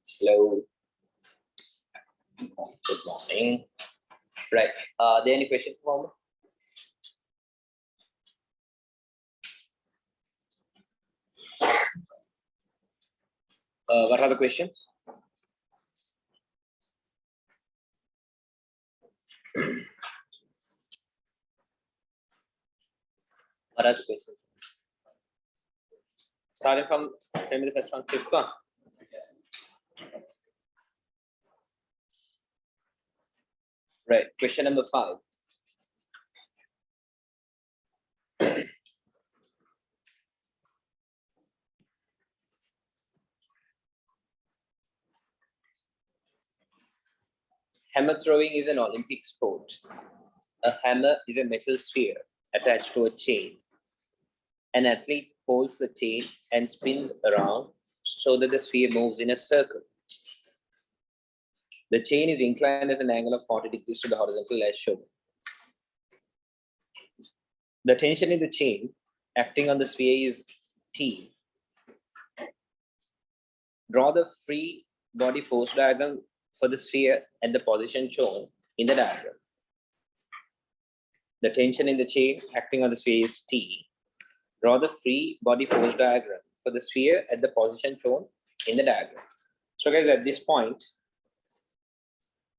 Hello. Good morning. Right. Are there any questions for me? What are the questions? What are the questions? Starting from, tell me the first one, fifth one. Right. Question number 5. Hammer throwing is an Olympic sport. A hammer is a metal sphere attached to a chain. An athlete holds the chain and spins around so that the sphere moves in a circle. The chain is inclined at an angle of 40 degrees to the horizontal as shown. The tension in the chain acting on the sphere is T. Draw the free body force diagram for the sphere at the position shown in the diagram. The tension in the chain acting on the sphere is T. Draw the free body force diagram for the sphere at the position shown in the diagram. So guys, at this point,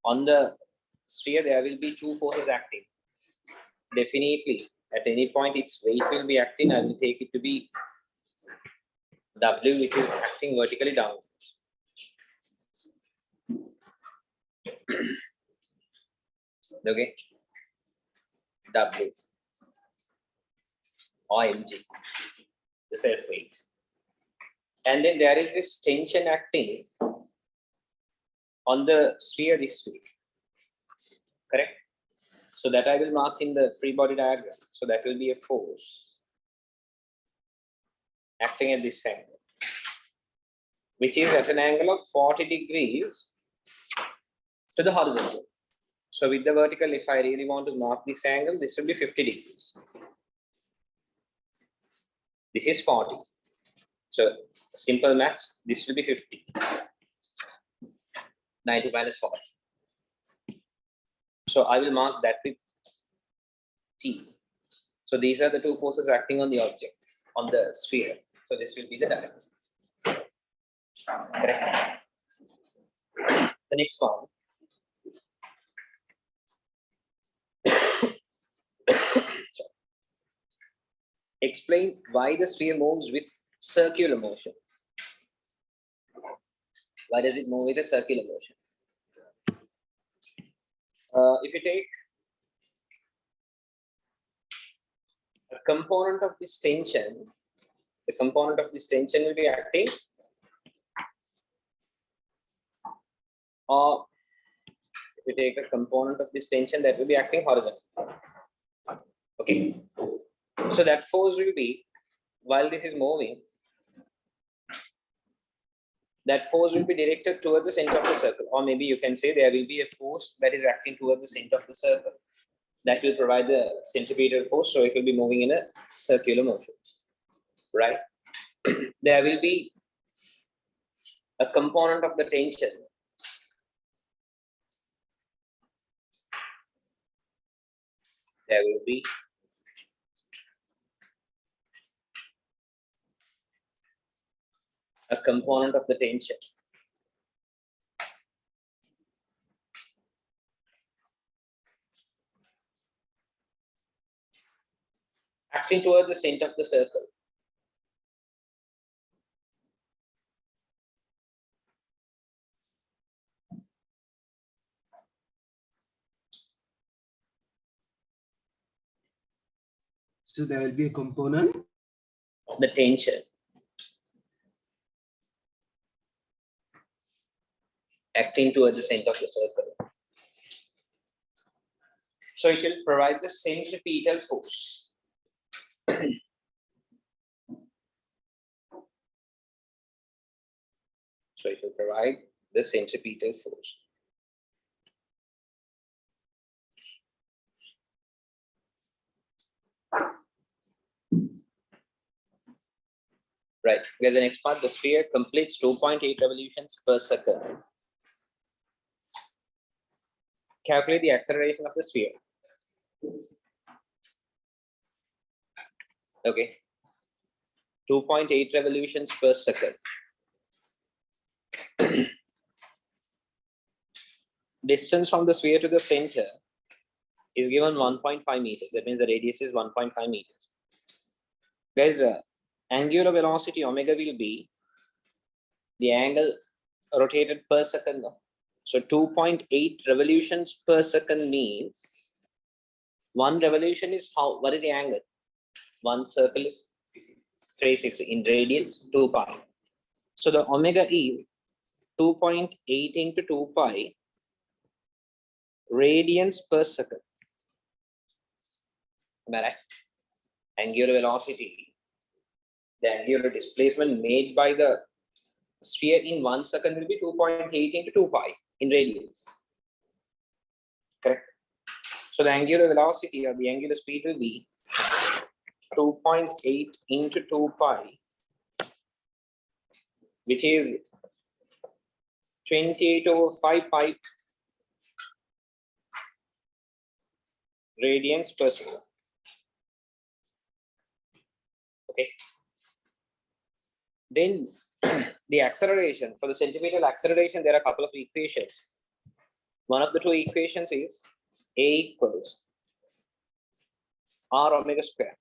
on the sphere, there will be two forces acting. Definitely, at any point, its weight will be acting. I will take it to be W, which is acting vertically down. Okay, W or mg, the self weight. And then there is this tension acting on the sphere this way. Correct? So that I will mark in the free body diagram. So that will be a force acting at this angle, which is at an angle of 40 degrees to the horizontal. So with the vertical, if I really want to mark this angle, this will be 50 degrees. This is 40. So simple maths, this will be 50. 90 minus 40. So I will mark that with T. So these are the two forces acting on the object, on the sphere. So this will be the diagram. Correct. The next one. Explain why the sphere moves with circular motion. Why does it move with a circular motion? If you take a component of this tension, the component of this tension will be acting, or if you take a component of this tension, that will be acting horizontal. Okay. So that force will be, while this is moving, that force will be directed towards the center of the circle, or maybe you can say there will be a force that is acting towards the center of the circle. That will provide the centripetal force, so it will be moving in a circular motion, right? There will be a component of the tension there will be a component of the tension acting towards the center of the circle. So there will be a component of the tension acting towards the center of the circle. So it will provide the centripetal force. So it will provide the centripetal force. Right. Because the next part, the sphere completes 2.8 revolutions per second. Calculate the acceleration of the sphere. Okay. 2.8 revolutions per second. Distance from the sphere to the center is given 1.5 meters. That means the radius is 1.5 meters. Guys, angular velocity omega will be the angle rotated per second. So 2.8 revolutions per second means one revolution is how, what is the angle? One circle is 360 in radians, 2 pi. So the omega is 2.8 into 2 pi radians per second. Am I right? Angular velocity, the angular displacement made by the sphere in 1 second will be 2.8 into 2 pi in radians. Correct. So the angular velocity or the angular speed will be 2.8 into 2 pi, which is 28 over 5 pi radians per second. Okay. Then the acceleration, for the centripetal acceleration, there are a couple of equations. One of the two equations is A equals R omega square.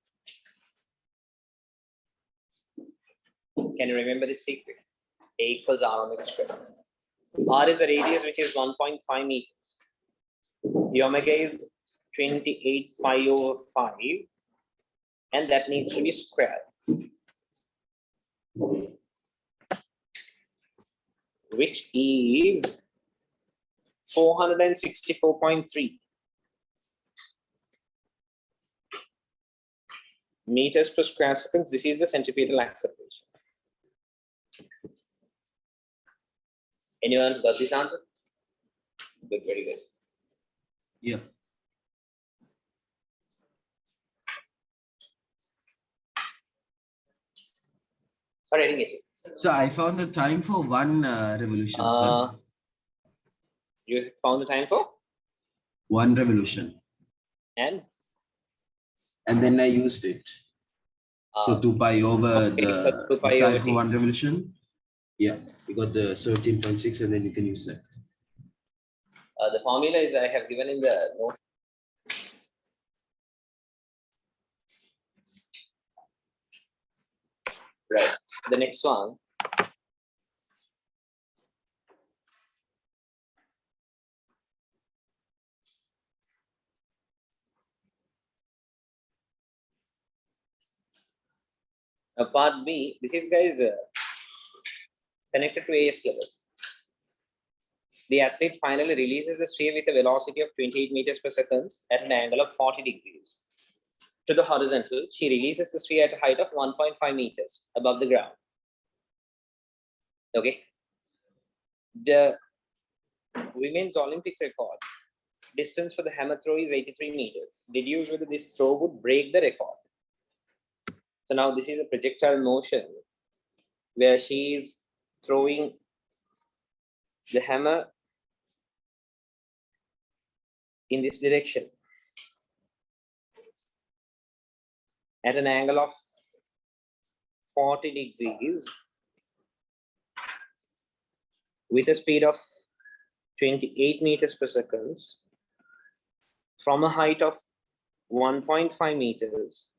Can you remember this equation? A equals R omega square. R is the radius, which is 1.5 meters. The omega is 28 pi over 5, and that needs to be squared. Which is 464.3 meters per square second. This is the centripetal acceleration. Anyone got this answer? Good, very good. Yeah. Sorry, I didn't get it. So I found the time for one revolution, sir. You found the time for? One revolution. And? And then I used it. So 2 pi over okay, the 2 pi time over for t. one revolution. Yeah, you got the 17.6 and then you can use that. The formula is I have given in the note. Right. The next one. Part B, this is guys connected to AS level. The athlete finally releases the sphere with a velocity of 28 meters per second at an angle of 40 degrees. To the horizontal, she releases the sphere at a height of 1.5 meters above the ground. Okay. The women's Olympic record distance for the hammer throw is 83 meters. Deduce whether this throw would break the record. So now this is a projectile motion where she is throwing the hammer in this direction at an angle of 40 degrees with a speed of 28 meters per second from a height of 1.5 meters.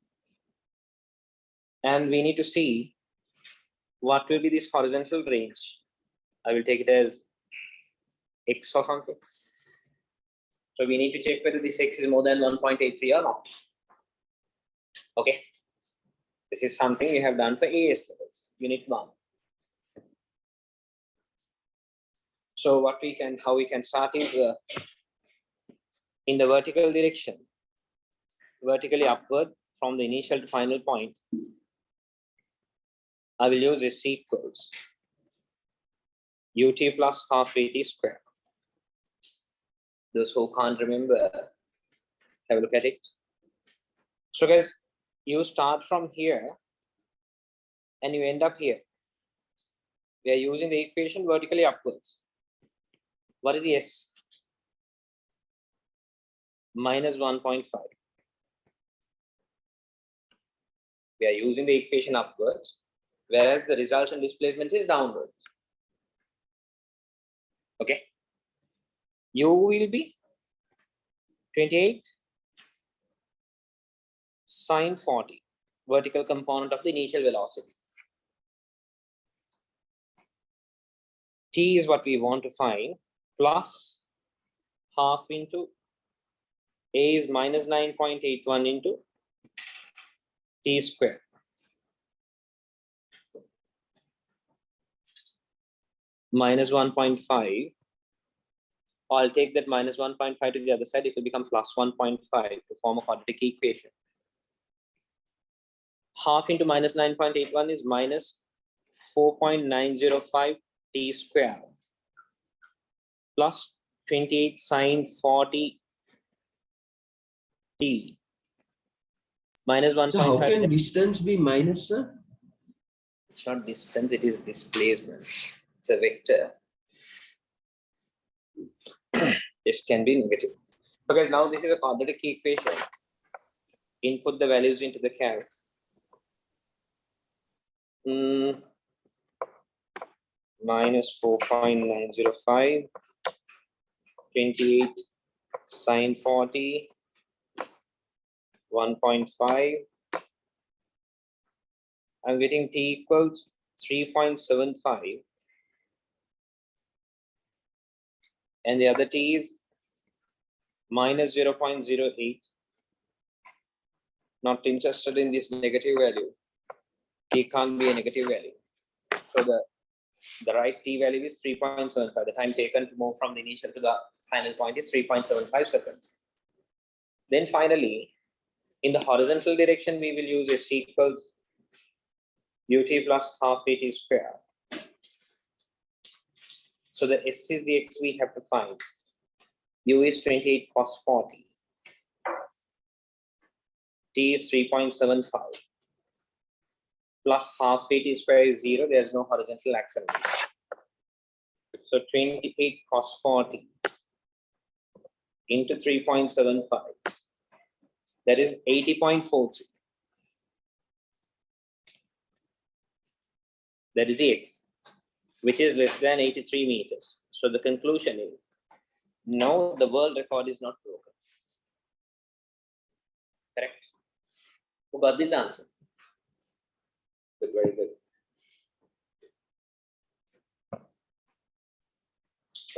And we need to see what will be this horizontal range. I will take it as X or something. So we need to check whether this X is more than 1.83 or not. Okay. This is something you have done for AS levels, unit 1. So what we can, how we can start is in the vertical direction, vertically upward from the initial to final point. I will use S equals ut plus half at square. Those who can't remember, have a look at it. So guys, you start from here and you end up here. We are using the equation vertically upwards. What is the S? Minus 1.5. We are using the equation upwards, whereas the resultant displacement is downwards. Okay. U will be 28 sine 40, vertical component of the initial velocity. T is what we want to find, plus half into A is minus 9.81 into T square. Minus 1.5. I'll take that minus 1.5 to the other side. It will become plus 1.5 to form a quadratic equation. Half into minus 9.81 is minus 4.905 T square plus 28 sine 40 T minus 1.5. So how can distance be minus, sir? It's not distance, it is displacement. It's a vector. This can be negative. Because now this is a quadratic equation. Input the values into the calc. Minus 4.905, 28 sine 40, 1.5. I'm getting T equals 3.75. And the other T is minus 0.08. Not interested in this negative value. T can't be a negative value. So the right T value is 3.75. The time taken to move from the initial to the final point is 3.75 seconds. Then finally, in the horizontal direction, we will use S equals ut plus half at square. So the S is the X we have to find. U is 28 cos 40. T is 3.75. Plus half at square is 0. There is no horizontal acceleration. So 28 cos 40 into 3.75. That is 80.43. That is the X, which is less than 83 meters. So the conclusion is, no, the world record is not broken. Correct? Who got this answer? Good, very good.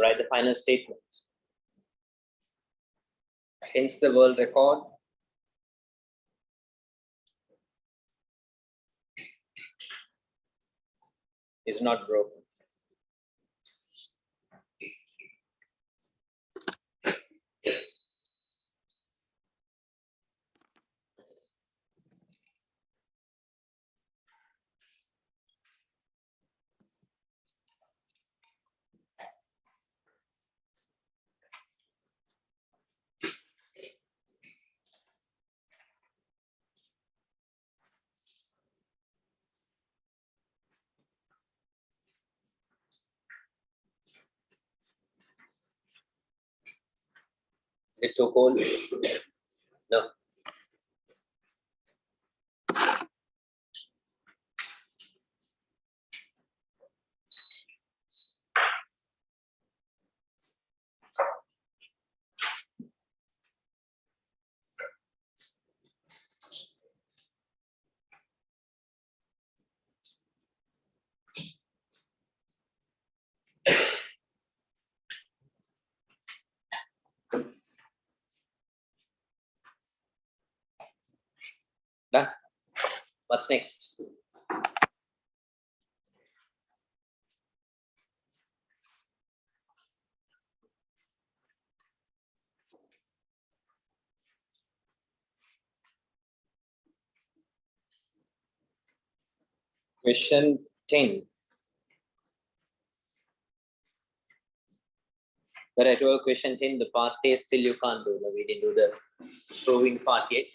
Write the final statement. Hence the world record is not broken. It took all. No. Done. What's next? Question 10. But I told question 10, the part A still you can't do. No, we didn't do the proving part yet.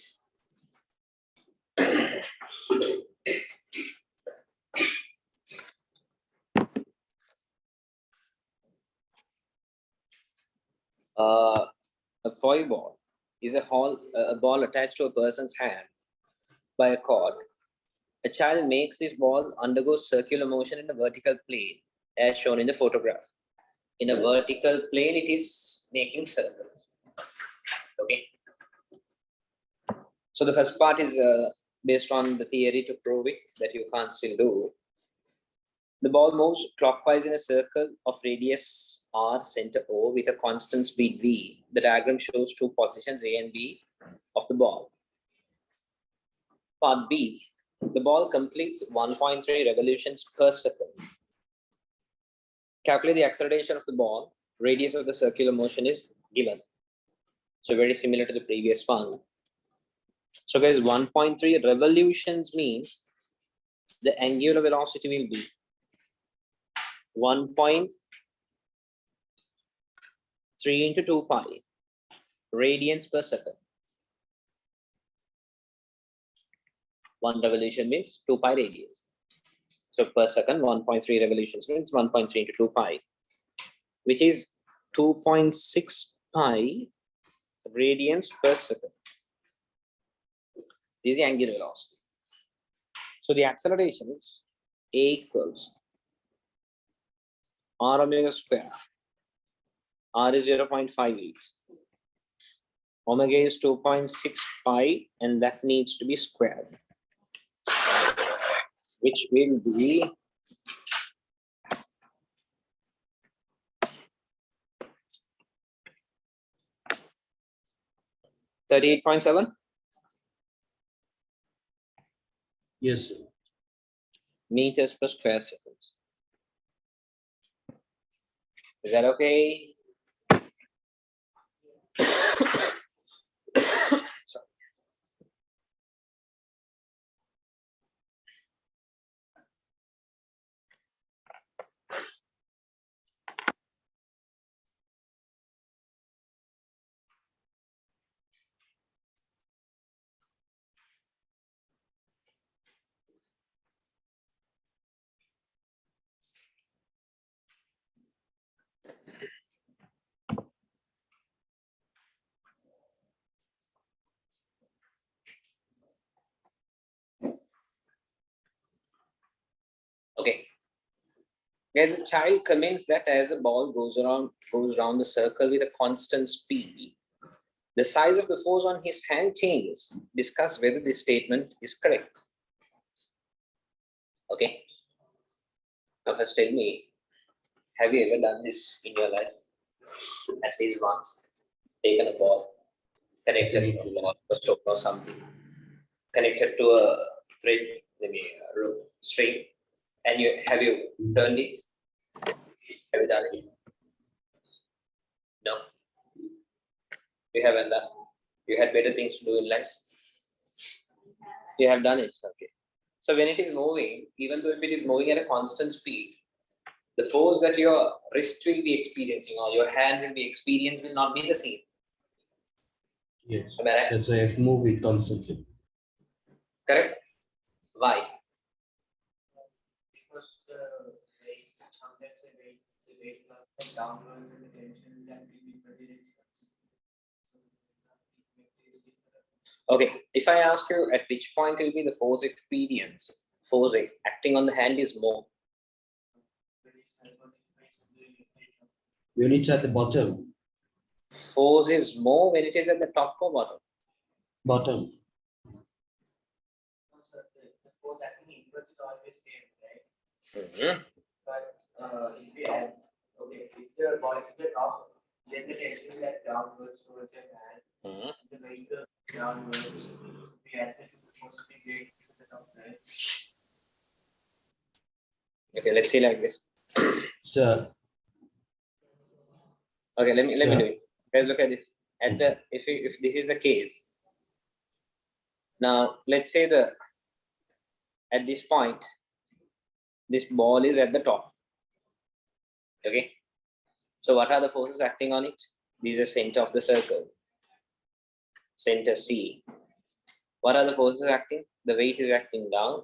a toy ball is a ball attached to a person's hand by a cord. A child makes this ball undergo circular motion in a vertical plane, as shown in the photograph. In a vertical plane, it is making circles. Okay. So the first part is based on the theory to prove it that you can't still do. The ball moves clockwise in a circle of radius r, center O, with a constant speed v. The diagram shows two positions A and B of the ball. Part B, the ball completes 1.3 revolutions per second. Calculate the acceleration of the ball. Radius of the circular motion is given. So very similar to the previous one. So guys, 1.3 revolutions means the angular velocity will be 1.3 into 2 pi radians per second. One revolution means 2 pi radians. So per second, 1.3 revolutions means 1.3 into 2 pi, which is 2.6 pi radians per second. This is the angular velocity. So the acceleration is A equals r omega square. R is 0.58. Omega is 2.6 pi, and that needs to be squared, which will be 38.7. Yes, sir. Meters per square seconds. Is that okay? Sorry. Okay. Then the child comments that as the ball goes around the circle with a constant speed, the size of the force on his hand changes. Discuss whether this statement is correct. Okay. Now first tell me, have you ever done this in your life? At least once. Taken a ball, connected to a wall or something, connected to a thread, maybe a rope, string, and you turned it? Have you done it? No. You haven't done. You had better things to do in life. You have done it. Okay. So when it is moving, even though if it is moving at a constant speed, the force that your wrist will be experiencing or your hand will be experiencing will not be the same. Yes. Am I right? That's why I have to move it constantly. Correct? Why? Because sometimes the weight comes downwards and the tension that will be very expensive. Okay, if I ask you at which point will be the force experience, force acting on the hand is more. When it's at the bottom. Force is more when it is at the top or bottom. Bottom. The force acting inwards is always same, right? But if we add, okay, if the ball is at the top, then the tension is like downwards towards your hand. The weight goes downwards. We add the force to the top, right? Okay, let's see like this. Sir. Okay, let me do it. Let's look at this. At the if this is the case. Now let's say at this point, this ball is at the top. Okay. So what are the forces acting on it? These are center of the circle. Center C. What are the forces acting? The weight is acting down.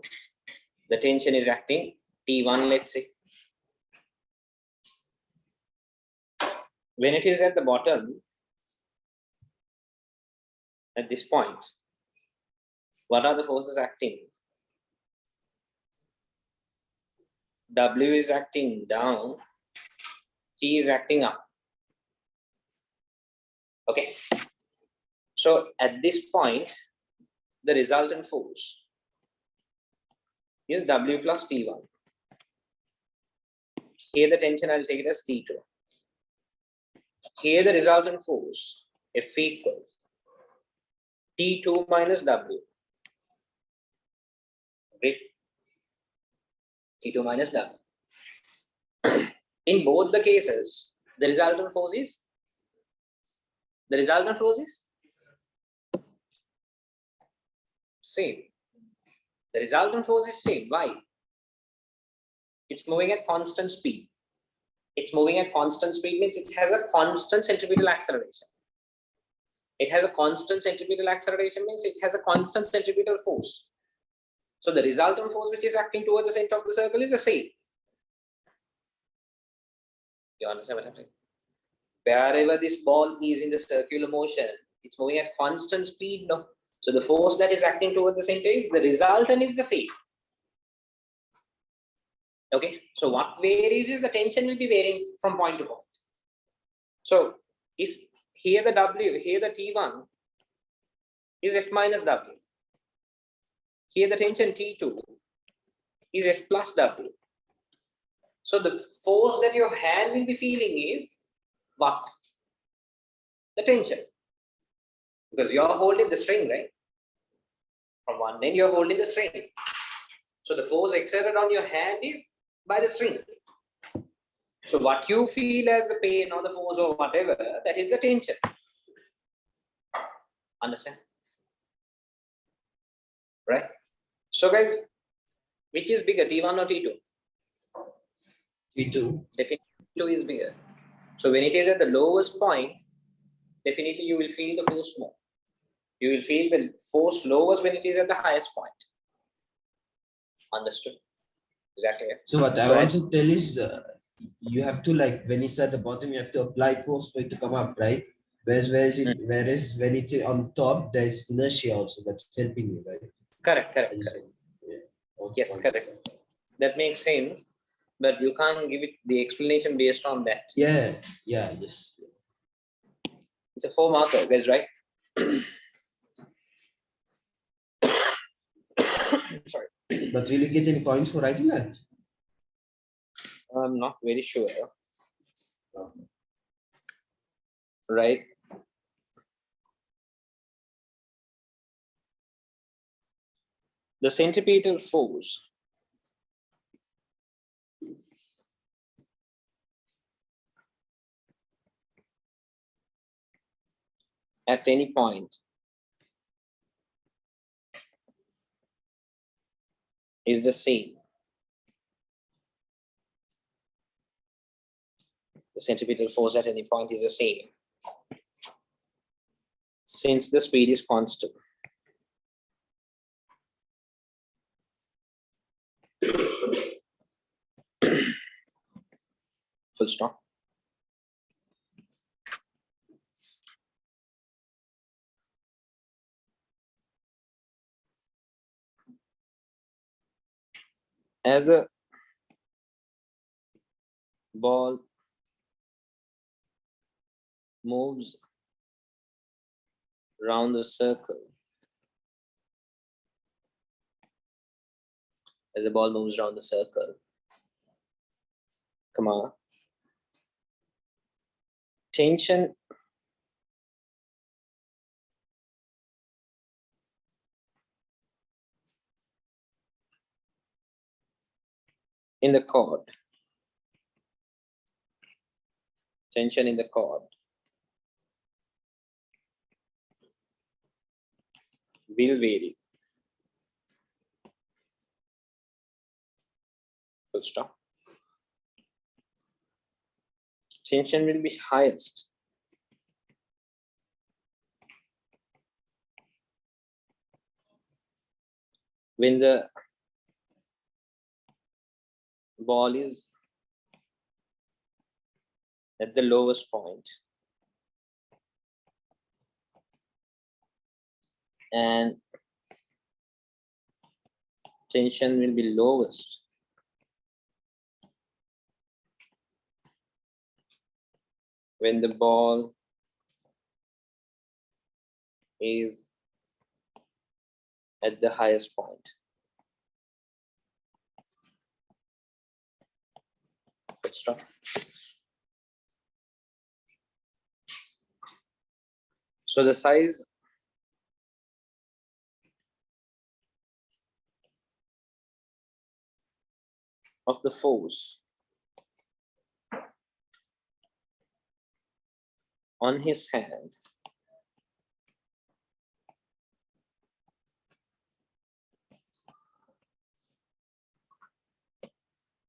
The tension is acting T1, let's say. When it is at the bottom, at this point, what are the forces acting? W is acting down, T is acting up. Okay. So at this point, the resultant force is W plus T1. Here the tension, I'll take it as T2. Here the resultant force, F equals T2 minus W. Great. T2 minus W. In both the cases, the resultant force is same. The resultant force is same. Why? It's moving at constant speed. It's moving at constant speed means it has a constant centripetal acceleration. It has a constant centripetal acceleration means it has a constant centripetal force. So the resultant force which is acting toward the center of the circle is the same. You understand what I'm saying? Wherever this ball is in the circular motion, it's moving at constant speed, no? So the force that is acting toward the center is the resultant is the same. Okay, so what varies is the tension will be varying from point to point. So if here the W, here the T1 is F minus W. Here the tension T2 is F plus W. So the force that your hand will be feeling is what? The tension. Because you're holding the string, right? From one end, you're holding the string. So the force exerted on your hand is by the string. So what you feel as the pain or the force or whatever, that is the tension. Understand? Right? So guys, which is bigger, T1 or T2? T2. Definitely T2 is bigger. So when it is at the lowest point, definitely you will feel the force more. You will feel the force lowest when it is at the highest point. Understood? Exactly. So what I want to tell is you have to, like, when it's at the bottom, you have to apply force for it to come up, right? Whereas when it's on top, there's inertia also that's helping you, right? Correct. Yeah. Yes, correct. That makes sense, but you can't give it the explanation based on that. Yeah, yes. It's a 4 marker, guys, right? Sorry. But will you get any points for writing that? I'm not very sure. Right? The centripetal force at any point is the same. The centripetal force at any point is the same, since the speed is constant. Full stop. As the ball moves around the circle, as the ball moves around the circle, come on, tension in the cord, tension in the cord will vary. Full stop. Tension will be highest when the ball is at the lowest point. and tension will be lowest when the ball is at the highest point. Good stuff. So the size of the force on his hand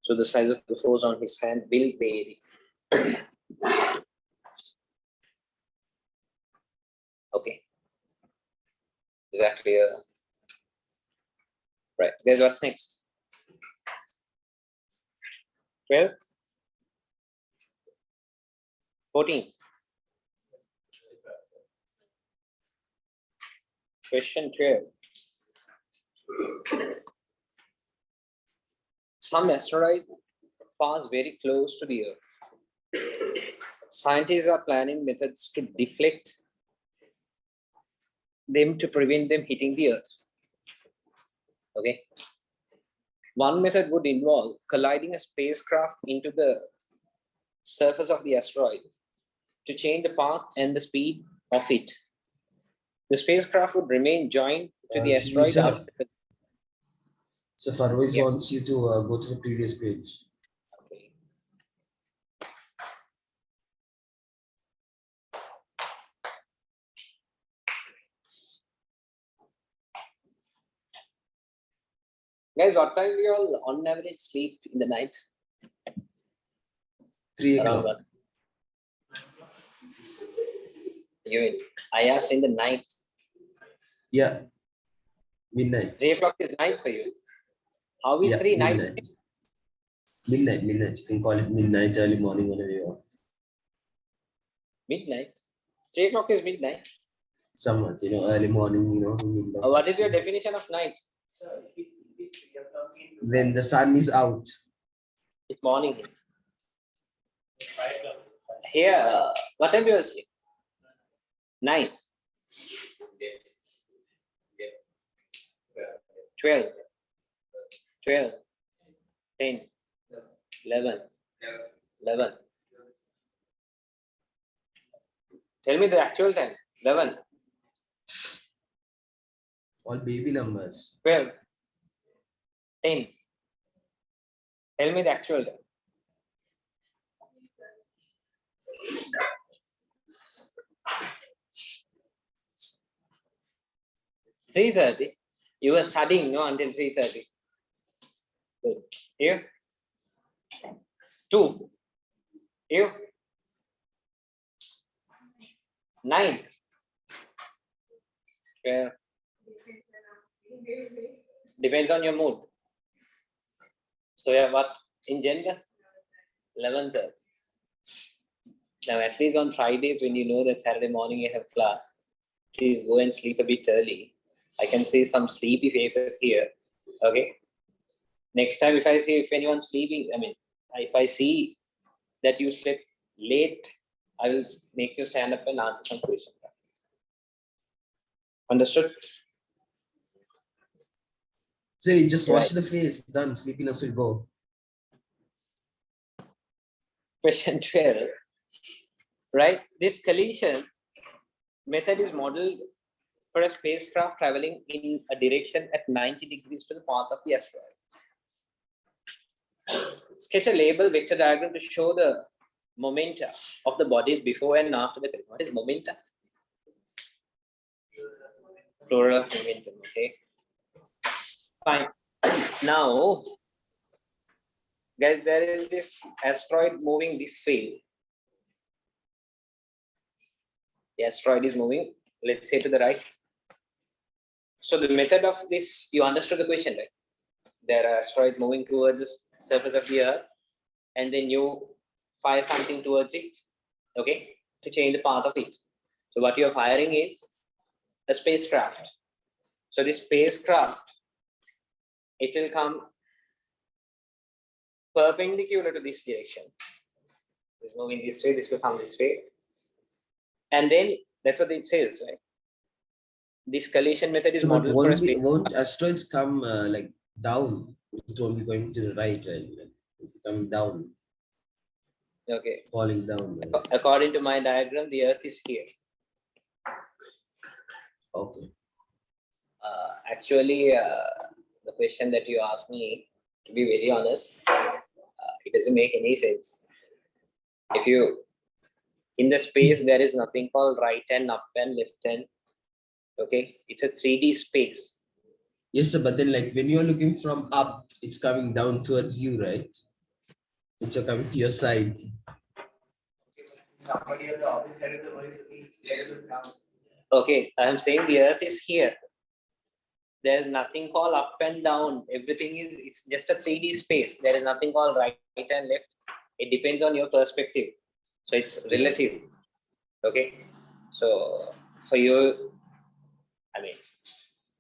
so the size of the force on his hand will vary. Okay. Is that clear? Right. Guys, what's next? 12th? 14th? Question 12. Some asteroid pass very close to the Earth. Scientists are planning methods to deflect them to prevent them hitting the Earth. Okay. One method would involve colliding a spacecraft into the surface of the asteroid to change the path and the speed of it. The spacecraft would remain joined to the asteroid. So Farwaiz Yeah. wants you to go to the previous page. Okay. Guys, what time do you all on average sleep in the night? 3 Around o'clock. what? I asked in the night. Yeah. Midnight. 3 o'clock is night for you. How is Yeah, 3 night? midnight. Midnight. You can call it midnight, early morning, whatever you want. Midnight. 3 o'clock is midnight. Somewhat, early morning, middle of What is your night. definition of night? So if 3 o'clock into When the sun is out. It's morning here. Here, what time do you sleep? 9. 12. 12. 10. 11. 11. Tell me the actual time. 11. All baby numbers. 12. 10. Tell me the actual time. Three 30. You were studying until 3:30. Good. Here. 2. Here. 9. 12. Depends on your mood. So yeah, what in gender? 11:30. Now at least on Fridays when you know that Saturday morning you have class, please go and sleep a bit early. I can see some sleepy faces here. Okay. Next time if I see if anyone's sleeping, if I see that you slept late, I will make you stand up and answer some questions. Understood? So you just wash Right. the face, done, sleepiness will go. Question 12. Right? This collision method is modeled for a spacecraft traveling in a direction at 90 degrees to the path of the asteroid. Sketch a label vector diagram to show the momenta of the bodies before and after the collision. What is momenta? Plural of momentum, okay. Fine. Now, guys, there is this asteroid moving this way. The asteroid is moving, let's say to the right. So the method of this, you understood the question, right? There are asteroids moving towards the surface of the Earth, and then you fire something towards it, okay, to change the path of it. So what you're firing is a spacecraft, So this spacecraft, it will come perpendicular to this direction. It's moving this way, this will come this way. And then that's what it says, right? This collision method is So, but modeled for a space. won't asteroids come like down? It won't be going to the right, right? Like, it'll be coming down, Okay. falling down. Right? According to my diagram, the Earth is here. Okay. Actually, the question that you asked me, to be very honest, it doesn't make any sense. If you, in the space, there is nothing called right hand, up and left hand. Okay, it's a 3D space. Yes, sir. But then, like when you're looking from up, it's coming down towards you, right? It's coming to your side. Somebody on the opposite side of the world is looking level down. Okay, I am saying the Earth is here. There's nothing called up and down. Everything is, it's just a 3D space. There is nothing called right and left. It depends on your perspective. So it's relative. Okay. So for you, I mean,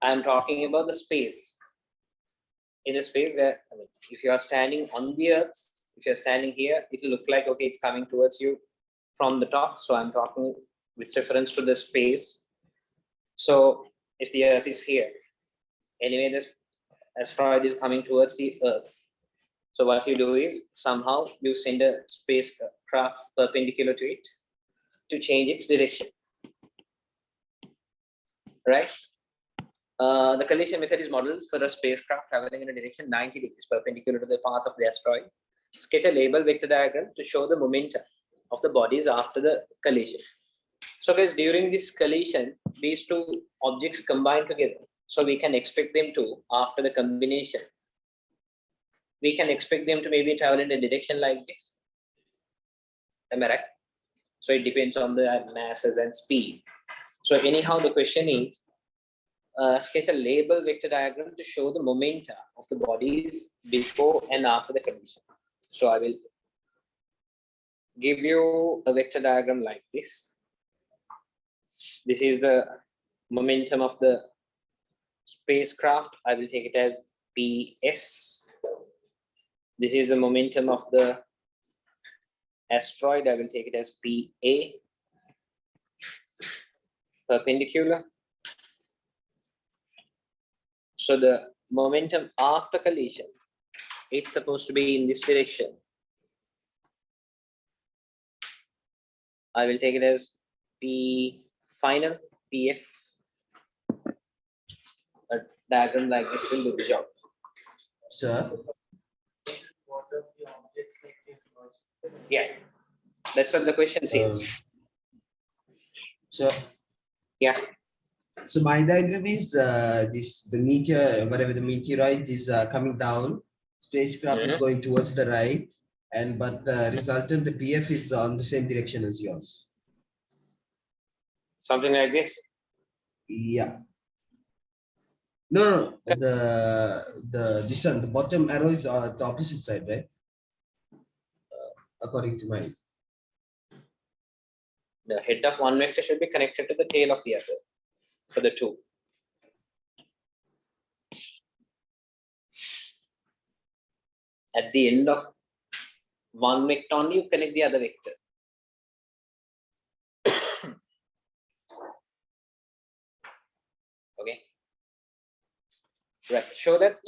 I'm talking about the space. In the space that, I mean, if you are standing on the Earth, if you're standing here, it will look like, okay, it's coming towards you from the top. So I'm talking with reference to the space. So if the Earth is here, anyway, this asteroid is coming towards the Earth. So what you do is somehow you send a spacecraft perpendicular to it to change its direction. Right? The collision method is modeled for a spacecraft traveling in a direction 90 degrees perpendicular to the path of the asteroid. Sketch a label vector diagram to show the momentum of the bodies after the collision. So guys, during this collision, these two objects combine together. So we can expect them to, after the combination, we can expect them to maybe travel in a direction like this. Am I right? So it depends on the masses and speed. So anyhow, the question is, sketch a label vector diagram to show the momentum of the bodies before and after the collision. So I will give you a vector diagram like this. This is the momentum of the spacecraft. I will take it as PS. This is the momentum of the asteroid. I will take it as PA. Perpendicular. So the momentum after collision, it's supposed to be in this direction. I will take it as P final, PF. A diagram like this will do the job. Sir, What are the objects like this? Yeah, that's what the question says. so Yeah. So my diagram is the meteor, whatever the meteorite is coming down, spacecraft is going towards the right, but the resultant, the PF is on the same direction as yours. Something like this. Yeah. No, this one, the bottom arrow is the opposite side, right? According to mine. The head of one vector should be connected to the tail of the other for the two. At the end of one vector only, you connect the other vector. Okay. Right. Show that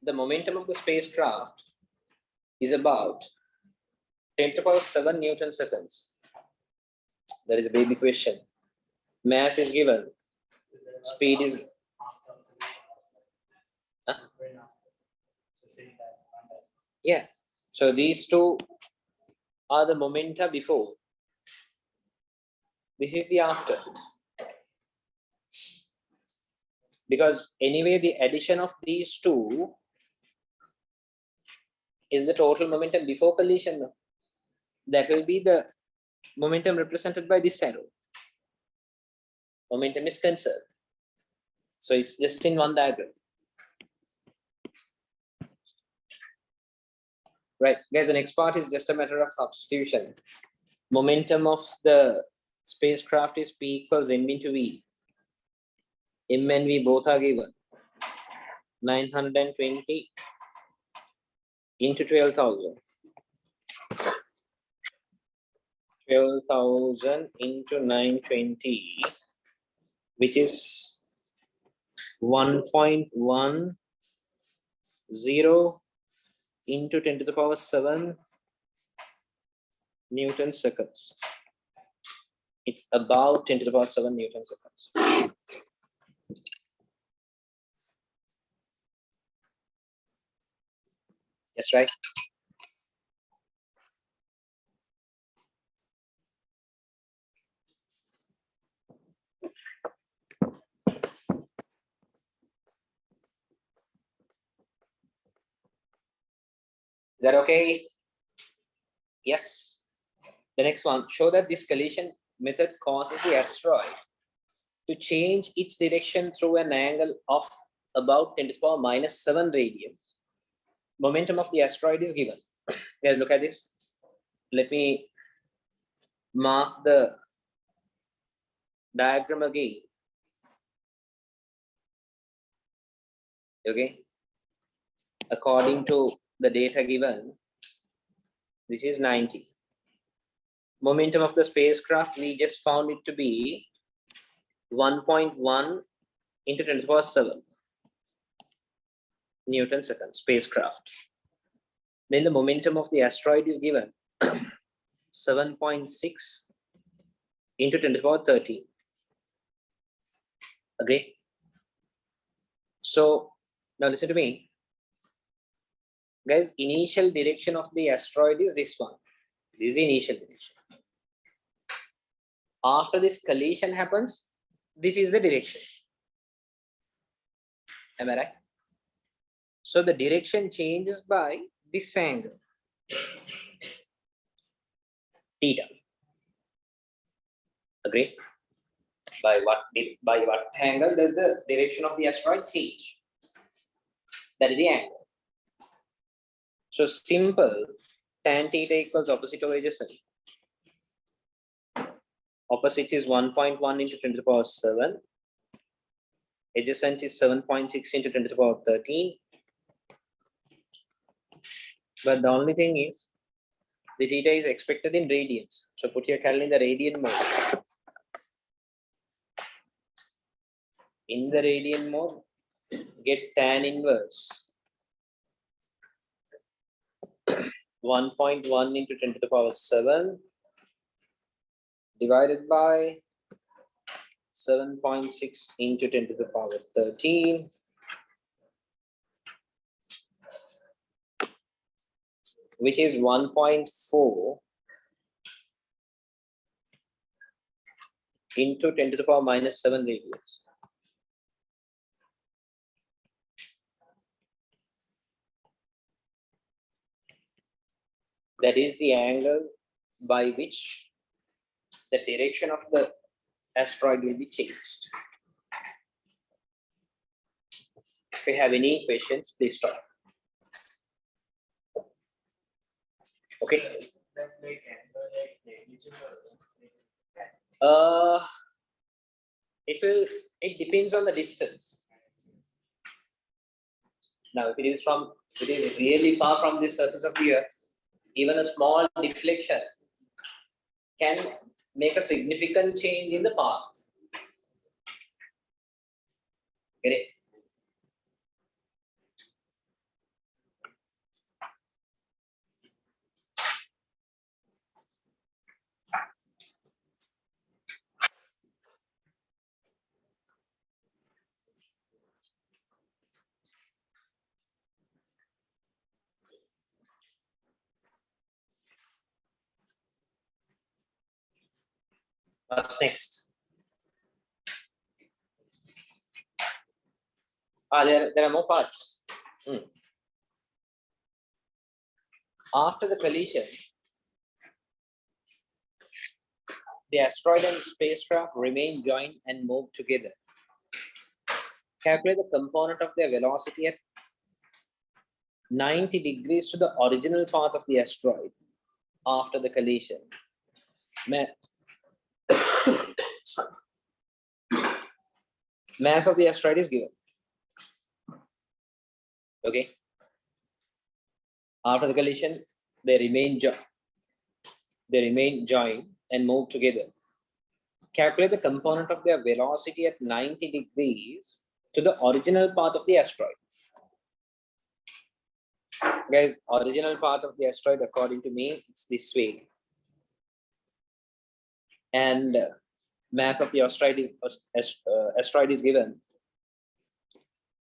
the momentum of the spacecraft is about 10 to the power 7 Newton seconds. That is a baby question. Mass is given. Speed is. Huh? Yeah. So these two are the momenta before. This is the after. Because anyway, the addition of these two is the total momentum before collision. That will be the momentum represented by this arrow. Momentum is conserved. So it's just in one diagram. Right, guys, the next part is just a matter of substitution. Momentum of the spacecraft is P equals m into v. M and V both are given. 920 into 12,000. 12,000 into 920, which is 1.10 into 10 to the power 7 Newton seconds. It's about 10 to the power 7 Newton seconds. Yes, right? Is that okay? Yes. The next one, show that this collision method causes the asteroid to change its direction through an angle of about 10 to the power minus 7 radians. Momentum of the asteroid is given. Guys, look at this. Let me mark the diagram again. Okay. According to the data given, this is 90. Momentum of the spacecraft, we just found it to be 1.1 into 10 to the power 7 Newton second spacecraft. Then the momentum of the asteroid is given 7.6 into 10 to the power 13. Agree? So now listen to me. Guys, initial direction of the asteroid is this one. This is the initial direction. After this collision happens, this is the direction. Am I right? So the direction changes by this angle, theta. Agree? By what angle does the direction of the asteroid change? That is the angle. So simple, tan theta equals opposite over adjacent. Opposite is 1.1 into 10 to the power 7. Adjacent is 7.6 into 10 to the power 13. But the only thing is, the theta is expected in radians. So put your candle in the radian mode. In the radian mode, get tan inverse 1.1 into 10 to the power 7 divided by 7.6 into 10 to the power 13. Which is 1.4 into 10 to the power minus 7 radians. That is the angle by which the direction of the asteroid will be changed. If you have any questions, please stop. Okay. It depends on the distance. Now, if it is really far from the surface of the Earth, even a small deflection can make a significant change in the path. Get it? What's next? There are more parts. After the collision, the asteroid and spacecraft remain joined and move together. Calculate the component of their velocity at 90 degrees to the original path of the asteroid after the collision. Mass of the asteroid is given. Okay. After the collision, they remain joined and move together. Calculate the component of their velocity at 90 degrees to the original path of the asteroid. Guys, original path of the asteroid, according to me, it's this way. And mass of the asteroid is given.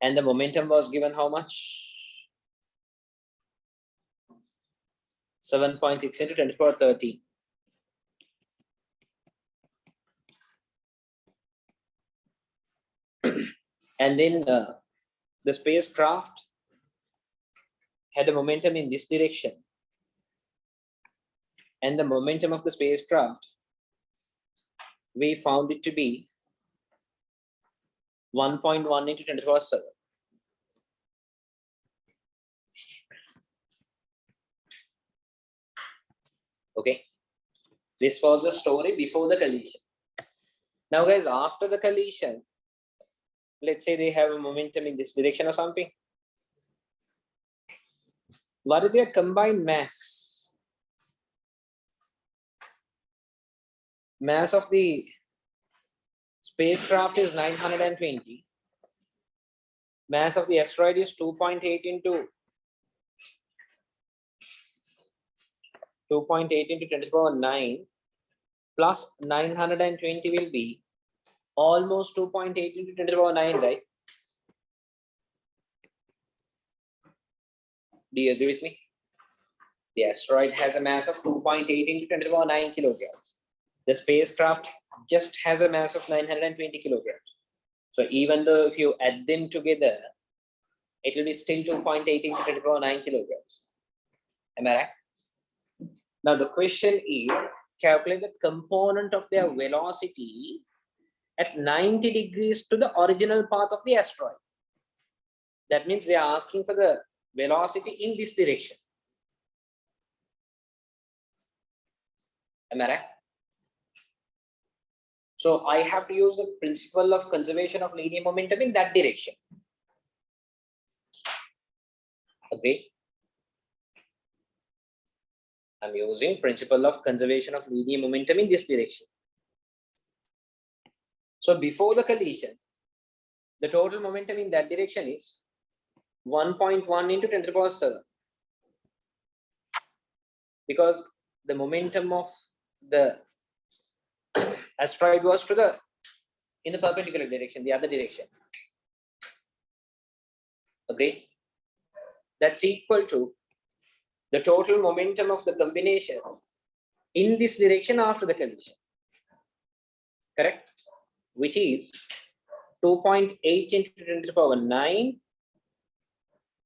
And the momentum was given how much? 7.6 into 10 to the power 13. And then the spacecraft had a momentum in this direction. And the momentum of the spacecraft, we found it to be 1.1 into 10 to the power 7. Okay. This was the story before the collision. Now, guys, after the collision, let's say they have a momentum in this direction or something. What is their combined mass? Mass of the spacecraft is 920. Mass of the asteroid is 2.8 into 10 to the power 9 plus 920 will be almost 2.8 into 10 to the power 9, right? Do you agree with me? The asteroid has a mass of 2.8 into 10 to the power 9 kilograms. The spacecraft just has a mass of 920 kilograms. So even though if you add them together, it will be still 2.8 into 10 to the power 9 kilograms. Am I right? Now the question is, calculate the component of their velocity at 90 degrees to the original path of the asteroid. That means they are asking for the velocity in this direction. Am I right? So I have to use the principle of conservation of linear momentum in that direction. Okay. I'm using principle of conservation of linear momentum in this direction. So before the collision, the total momentum in that direction is 1.1 into 10 to the power 7. Because the momentum of the asteroid was in the perpendicular direction, the other direction. Okay. That's equal to the total momentum of the combination in this direction after the collision. Correct? Which is 2.8 into 10 to the power 9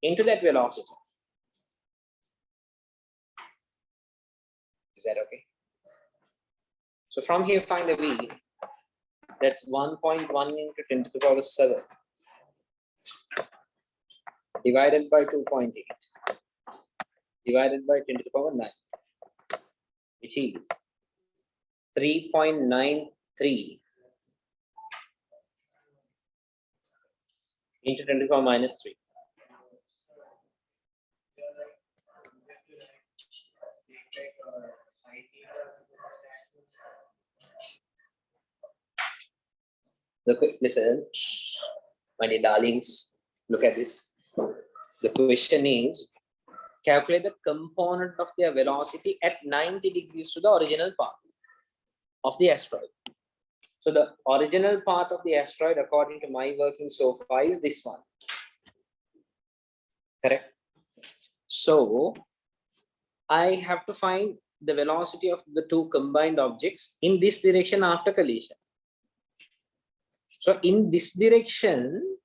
into that velocity. Is that okay? So from here, find a V. That's 1.1 into 10 to the power 7 divided by 2.8 divided by 10 to the power 9, which is 3.93 into 10 to the power minus 3. Listen, my dear darlings, look at this. The question is, calculate the component of their velocity at 90 degrees to the original path of the asteroid. So the original path of the asteroid, according to my working so far, is this one. Correct? So I have to find the velocity of the two combined objects in this direction after collision. So in this direction,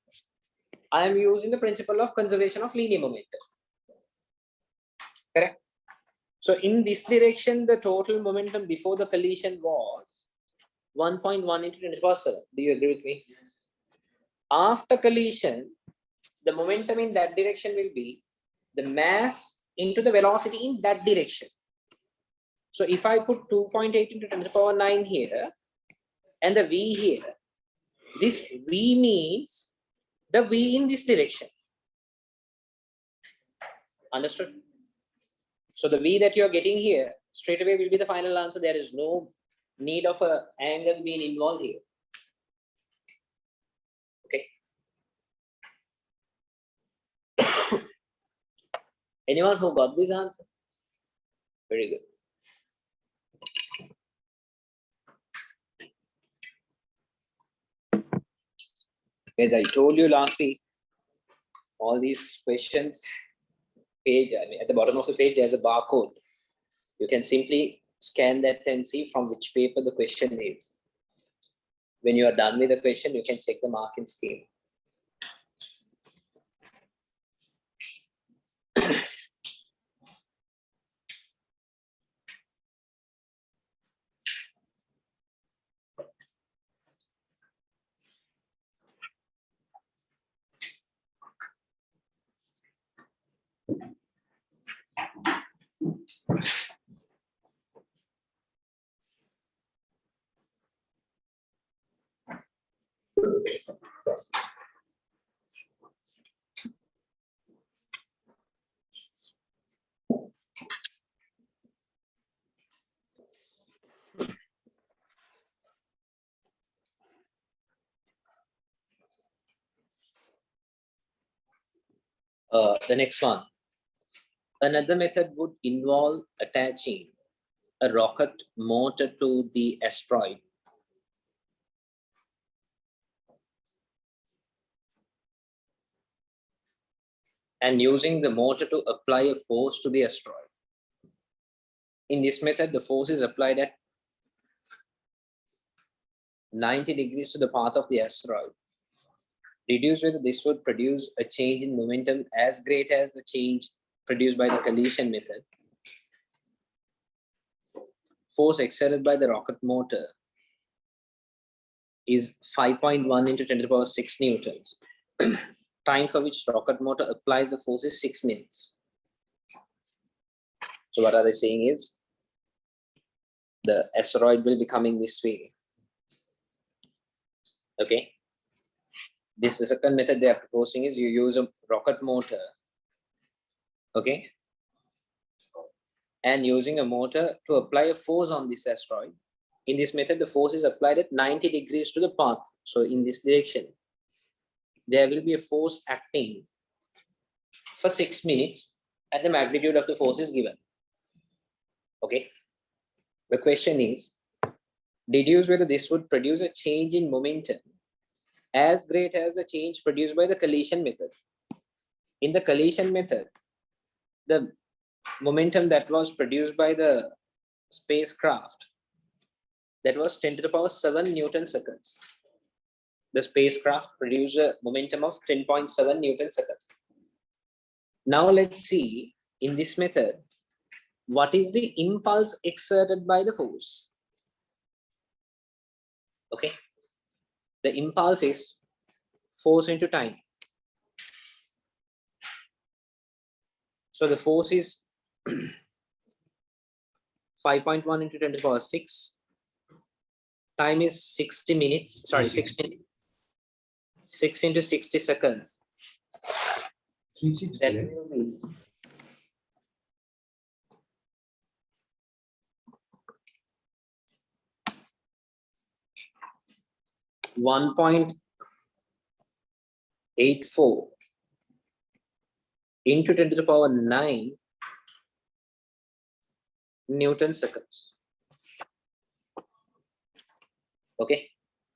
I am using the principle of conservation of linear momentum. Correct? So in this direction, the total momentum before the collision was 1.1 into 10 to the power 7. Do you agree with me? After collision, the momentum in that direction will be the mass into the velocity in that direction. So if I put 2.8 into 10 to the power 9 here and the V here, This V means the V in this direction. Understood? So the V that you are getting here straight away will be the final answer. There is no need of a angle being involved here. Okay. Anyone who got this answer? Very good. As I told you last week, all these questions page, I mean, at the bottom of the page, there's a barcode. You can simply scan that and see from which paper the question is. When you are done with the question, you can check the marking scheme. The next one. Another method would involve attaching a rocket motor to the asteroid and using the motor to apply a force to the asteroid. In this method, the force is applied at 90 degrees to the path of the asteroid. Deduce whether this would produce a change in momentum as great as the change produced by the collision method. Force exerted by the rocket motor is 5.1 into 10 to the power 6 newtons. Time for which rocket motor applies the force is 6 minutes. So what are they saying is, the asteroid will be coming this way. Okay. This is the second method they are proposing is you use a rocket motor. Okay. And using a motor to apply a force on this asteroid. In this method, the force is applied at 90 degrees to the path. So in this direction, there will be a force acting for 6 minutes and the magnitude of the force is given. Okay. The question is, deduce whether this would produce a change in momentum as great as the change produced by the collision method. In the collision method, the momentum that was produced by the spacecraft, that was 10 to the power 7 Newton seconds. The spacecraft produced a momentum of 10.7 Newton seconds. Now let's see in this method, what is the impulse exerted by the force? Okay. The impulse is force into time. So the force is 5.1 into 10 to the power 6. Time is 60 minutes. Sorry, 6 minutes. 6 into 60 seconds. 360. That Right? will be 1.84 into 10 to the power 9 Newton seconds. Okay.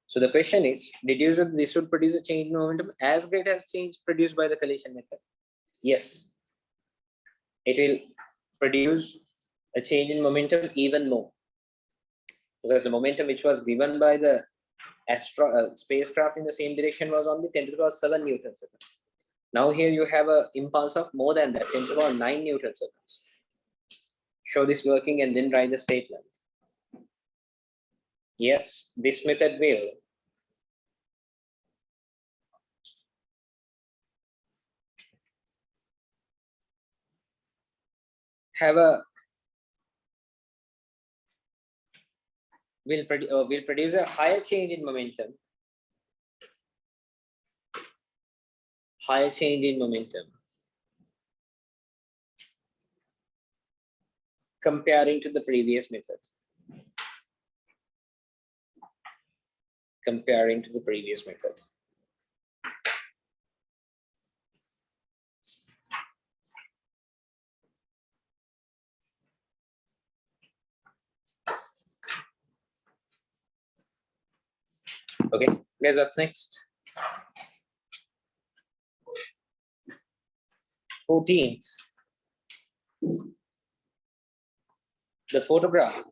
So the question is, deduce that this would produce a change in momentum as great as change produced by the collision method. Yes. It will produce a change in momentum even more. Because the momentum which was given by the spacecraft in the same direction was only 10 to the power 7 Newton seconds. Now here you have an impulse of more than that, 10 to the power 9 Newton seconds. Show this working and then write the statement. Yes, this method will have a will produce a higher change in momentum higher change in momentum comparing to the previous method. Comparing to the previous method. Okay, guys, what's next? 14th. The photograph,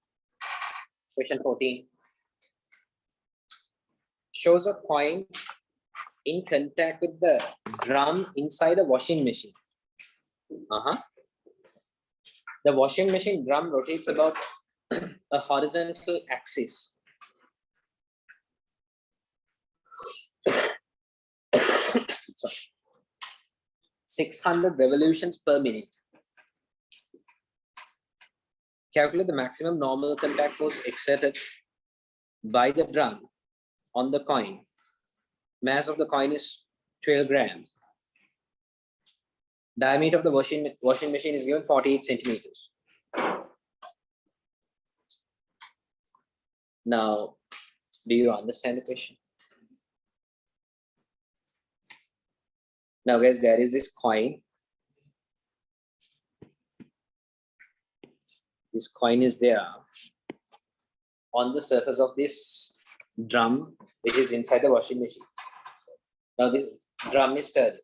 question 14, shows a coin in contact with the drum inside a washing machine. The washing machine drum rotates about a horizontal axis. Sorry. 600 revolutions per minute. Calculate the maximum normal contact force exerted by the drum on the coin. Mass of the coin is 12 grams. Diameter of the washing machine is given 48 centimeters. Now, do you understand the question? Now, guys, there is this coin. This coin is there on the surface of this drum, which is inside the washing machine. Now, this drum is turning.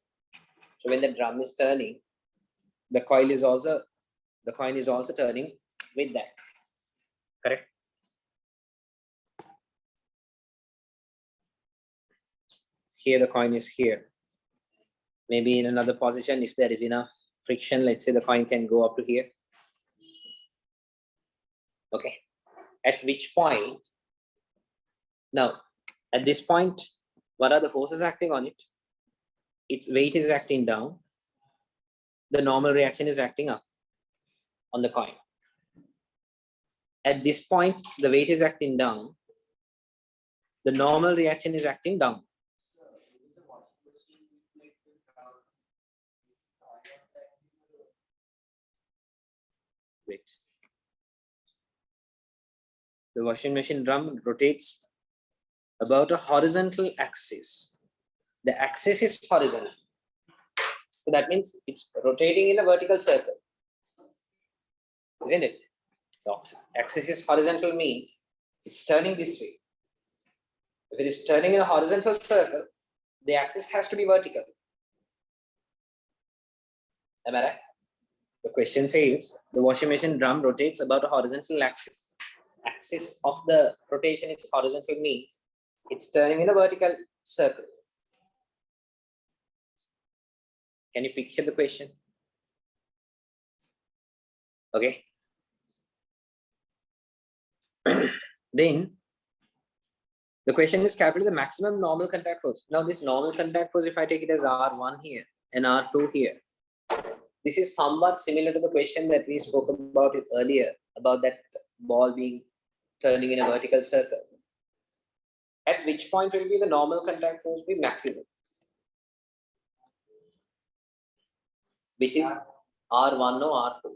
So when the drum is turning, the coin is also turning with that. Correct? Here the coin is here. Maybe in another position, if there is enough friction, let's say the coin can go up to here. Okay. At which point, now, at this point, what are the forces acting on it? Its weight is acting down. The normal reaction is acting up on the coin. At this point, the weight is acting down. The normal reaction is acting down. Wait. The washing machine drum rotates about a horizontal axis. The axis is horizontal. So that means it's rotating in a vertical circle. Isn't it? The axis is horizontal means it's turning this way. If it is turning in a horizontal circle, the axis has to be vertical. Am I right? The question says the washing machine drum rotates about a horizontal axis. Axis of the rotation is horizontal means it's turning in a vertical circle. Can you picture the question? Okay. Then the question is calculate the maximum normal contact force. Now this normal contact force, if I take it as R1 here and R2 here, this is somewhat similar to the question that we spoke about it earlier, about that ball being turning in a vertical circle. At which point will be the normal contact force be maximum? Which is R1 or R2?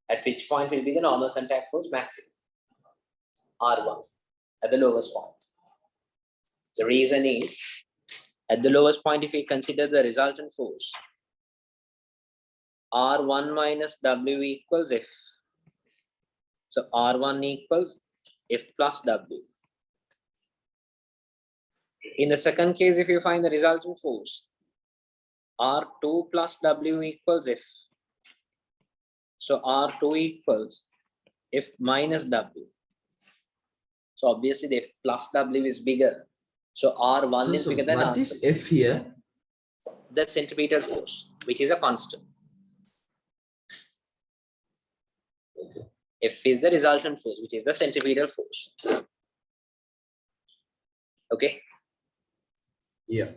At which point will be the normal contact force maximum? R1, at the lowest point. The reason is, at the lowest point, if we consider the resultant force, R1 minus W equals F. So R1 equals F plus W. In the second case, if you find the resultant force, R2 plus W equals F. So R2 equals F minus W. So obviously the F plus W is bigger. So R1 is bigger than R2. What is F here? The centripetal force, which is a constant. Okay. F is the resultant force, which is the centripetal force. Okay. Yeah.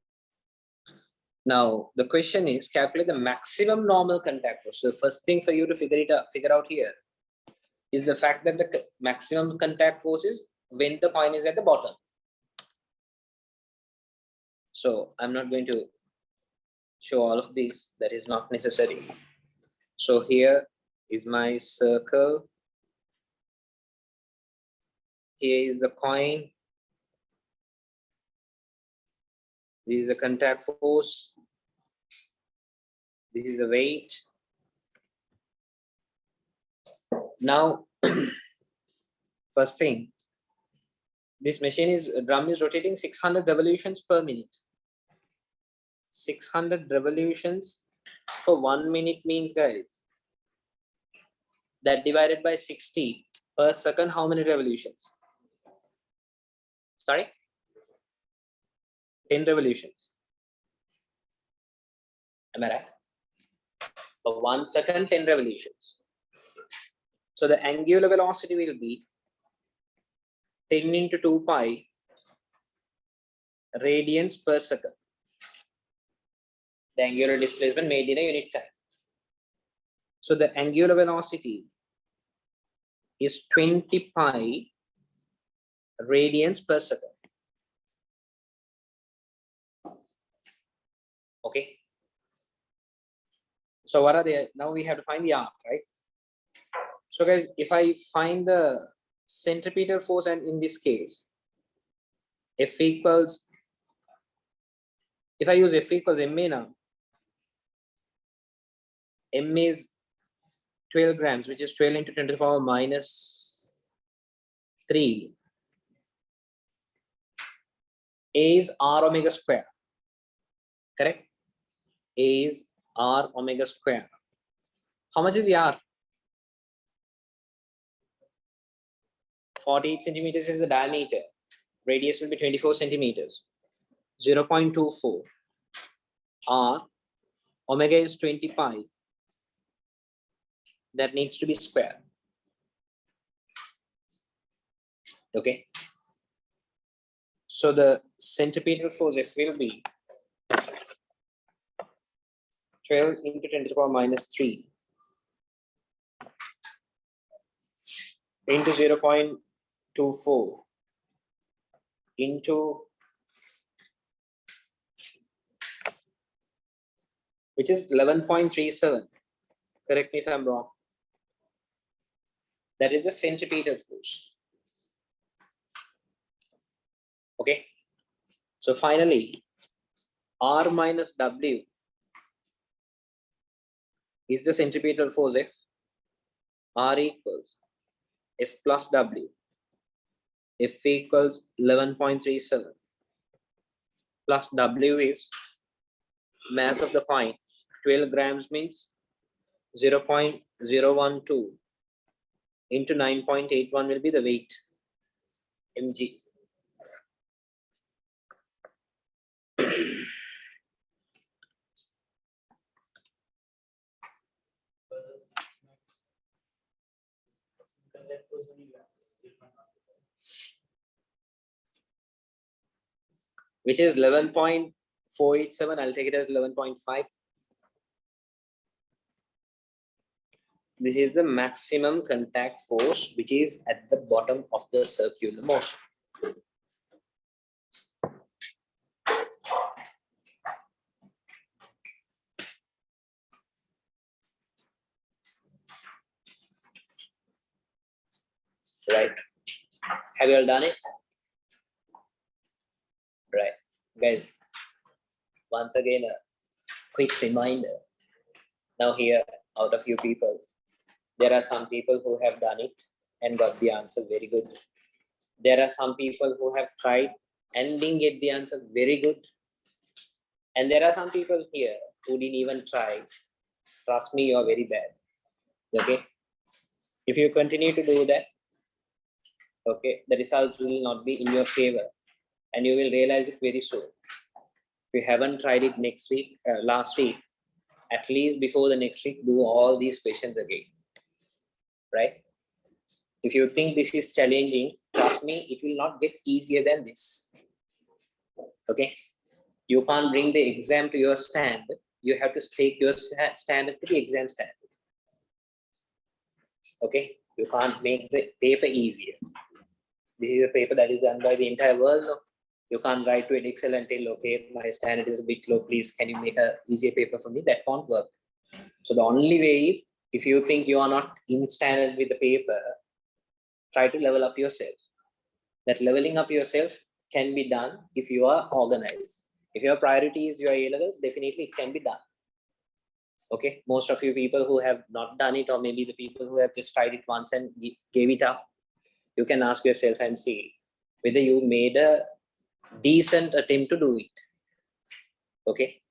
Now the question is calculate the maximum normal contact force. So the first thing for you to figure out here is the fact that the maximum contact force is when the coin is at the bottom. So I'm not going to show all of these, that is not necessary. So here is my circle. Here is the coin. This is the contact force. This is the weight. Now, first thing, this drum is rotating 600 revolutions per minute. 600 revolutions for 1 minute means, guys, that divided by 60 per second, how many revolutions? Sorry? 10 revolutions. Am I right? For 1 second, 10 revolutions. So the angular velocity will be 10 into 2 pi radians per second. The angular displacement made in a unit time. So the angular velocity is 20 pi radians per second. Okay. So what are they? Now we have to find the arc, right? So guys, if I find the centripetal force, and in this case, if I use F equals ma now, m is 12 grams, which is 12 into 10 to the power minus 3. A is r omega square, correct? A is r omega square. How much is the r? 48 centimeters is the diameter. Radius will be 24 centimeters. 0.24. R, omega is 20 pi. That needs to be square. Okay. So the centripetal force F will be 12 into 10 to the power minus 3 into 0.24 into, which is 11.37. Correct me if I'm wrong. That is the centripetal force. Okay. So finally, R minus W is the centripetal force F. R equals F plus W. F equals 11.37 plus W is mass of the coin. 12 grams means 0.012 into 9.81 will be the weight, mg. Which is 11.487. I'll take it as 11.5. This is the maximum contact force, which is at the bottom of the circular motion. Right? Have you all done it? Right, guys. Once again, a quick reminder. Now here, out of you people, there are some people who have done it and got the answer very good. There are some people who have tried and didn't get the answer very good. And there are some people here who didn't even try. Trust me, you are very bad. Okay. If you continue to do that, okay, the results will not be in your favor, and you will realize it very soon. If you haven't tried it last week, at least before the next week, do all these questions again. Right? If you think this is challenging, trust me, it will not get easier than this. Okay. You can't bring the exam to your standard. You have to take your standard to the exam standard. Okay, you can't make the paper easier. This is a paper that is done by the entire world. No? You can't write to Excel and tell, okay, my standard is a bit low, please, can you make a easier paper for me? That won't work. So the only way is, if you think you are not in standard with the paper, try to level up yourself. That leveling up yourself can be done if you are organized. If your priority is your A-levels, definitely it can be done. Okay, most of you people who have not done it, or maybe the people who have just tried it once and gave it up, you can ask yourself and see whether you made a decent attempt to do it. Okay.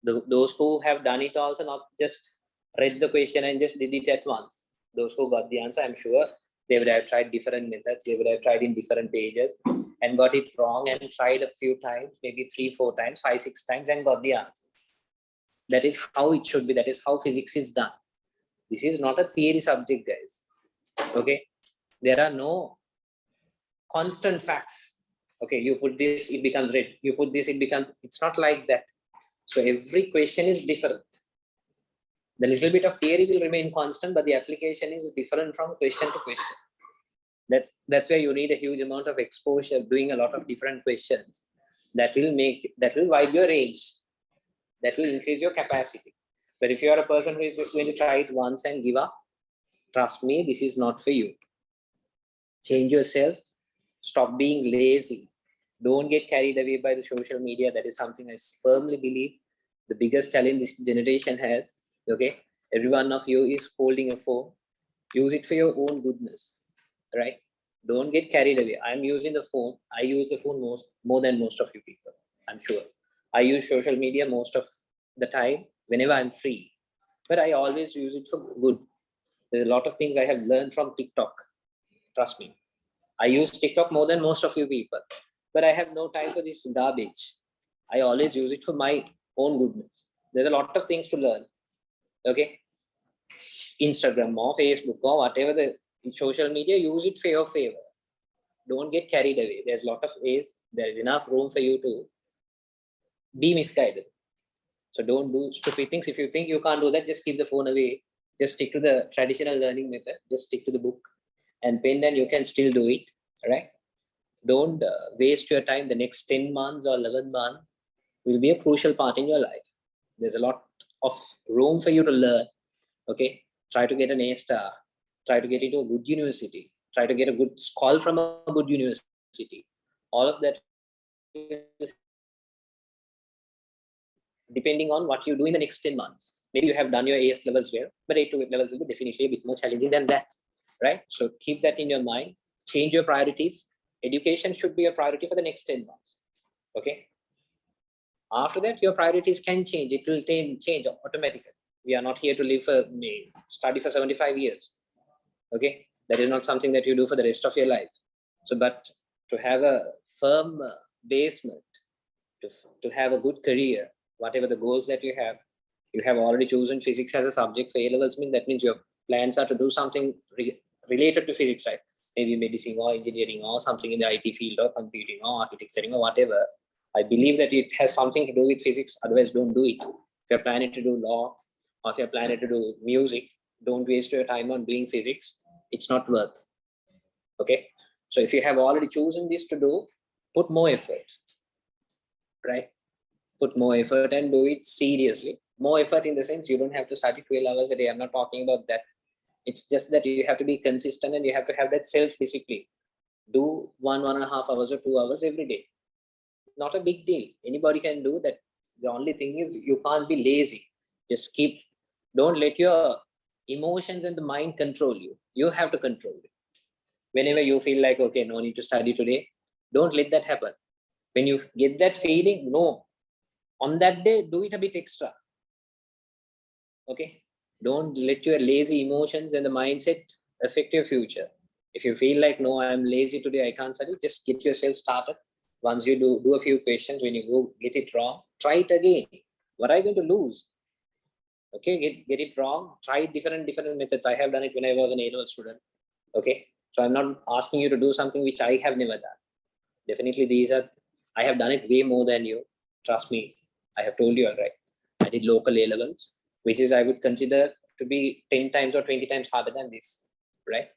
Those who have done it also, not just read the question and just did it at once. Those who got the answer, I'm sure they would have tried different methods. They would have tried in different pages and got it wrong and tried a few times, maybe 3, 4 times, 5, 6 times and got the answer. That is how it should be. That is how physics is done. This is not a theory subject, guys. Okay. There are no constant facts. Okay. You put this, it becomes red. You put this, it becomes, it's not like that. So every question is different. The little bit of theory will remain constant, but the application is different from question to question. That's where you need a huge amount of exposure, doing a lot of different questions. That will widen your range. That will increase your capacity. But if you are a person who is just going to try it once and give up, trust me, this is not for you. Change yourself. Stop being lazy. Don't get carried away by the social media. That is something I firmly believe the biggest challenge this generation has. Okay, every one of you is holding a phone. Use it for your own goodness, right? Don't get carried away. I'm using the phone. I use the phone more than most of you people. I'm sure. I use social media most of the time whenever I'm free, but I always use it for good. There's a lot of things I have learned from TikTok. Trust me. I use TikTok more than most of you people, but I have no time for this garbage. I always use it for my own goodness. There's a lot of things to learn. Okay. Instagram or Facebook or whatever the social media, use it for your favor. Don't get carried away. There's a lot of ways. There is enough room for you to be misguided. So don't do stupid things. If you think you can't do that, just keep the phone away. Just stick to the traditional learning method. Just stick to the book and pen, and you can still do it. Right? Don't waste your time. The next 10 months or 11 months will be a crucial part in your life. There's a lot of room for you to learn. Okay, try to get an A star. Try to get into a good university. Try to get a good call from a good university. All of that, depending on what you do in the next 10 months. Maybe you have done your AS levels well, but A2 levels will be definitely a bit more challenging than that, right? So keep that in your mind. Change your priorities. Education should be a priority for the next 10 months. Okay. After that, your priorities can change. It will change automatically. We are not here to live for study for 75 years. Okay. That is not something that you do for the rest of your life. So, but to have a firm basement, to have a good career, whatever the goals that you have already chosen physics as a subject for A-levels. That means your plans are to do something related to physics, right? Maybe medicine or engineering or something in the IT field or computing or architecturing or whatever. I believe that it has something to do with physics. Otherwise, don't do it. If you're planning to do law or if you're planning to do music, don't waste your time on doing physics. It's not worth. Okay. So if you have already chosen this to do, put more effort, right? Put more effort and do it seriously. More effort in the sense you don't have to study 12 hours a day. I'm not talking about that. It's just that you have to be consistent and you have to have that self-discipline. Do 1.5 hours or 2 hours every day. Not a big deal. Anybody can do that. The only thing is you can't be lazy. Just don't let your emotions and the mind control you. You have to control it. Whenever you feel like, okay, no need to study today, don't let that happen. When you get that feeling, no, on that day, do it a bit extra. Okay. Don't let your lazy emotions and the mindset affect your future. If you feel like, no, I'm lazy today, I can't study, just get yourself started. Once you do a few questions, when you go get it wrong, try it again. What are you going to lose? Okay, get it wrong, try different methods. I have done it when I was an A-level student. Okay, so I'm not asking you to do something which I have never done. Definitely these are I have done it way more than you. Trust me. I have told you already. I did local A levels, which is I would consider to be 10 times or 20 times harder than this, right?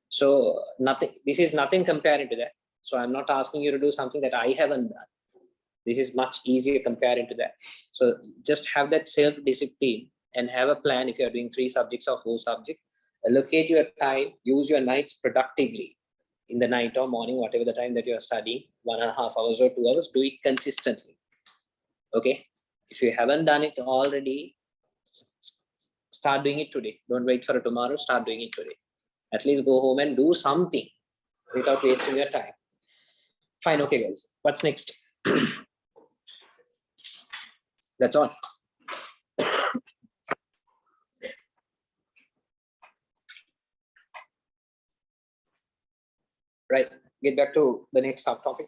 So nothing, this is nothing comparing to that. So I'm not asking you to do something that I haven't done. This is much easier comparing to that. So just have that self-discipline and have a plan. If you're doing 3 subjects or 4 subjects, allocate your time, use your nights productively in the night or morning, whatever the time that you're studying, 1.5 hours or 2 hours, do it consistently. Okay. If you haven't done it already, start doing it today. Don't wait for tomorrow, start doing it today. At least go home and do something without wasting your time. Fine, okay guys, what's next? That's all. Right, get back to the next subtopic.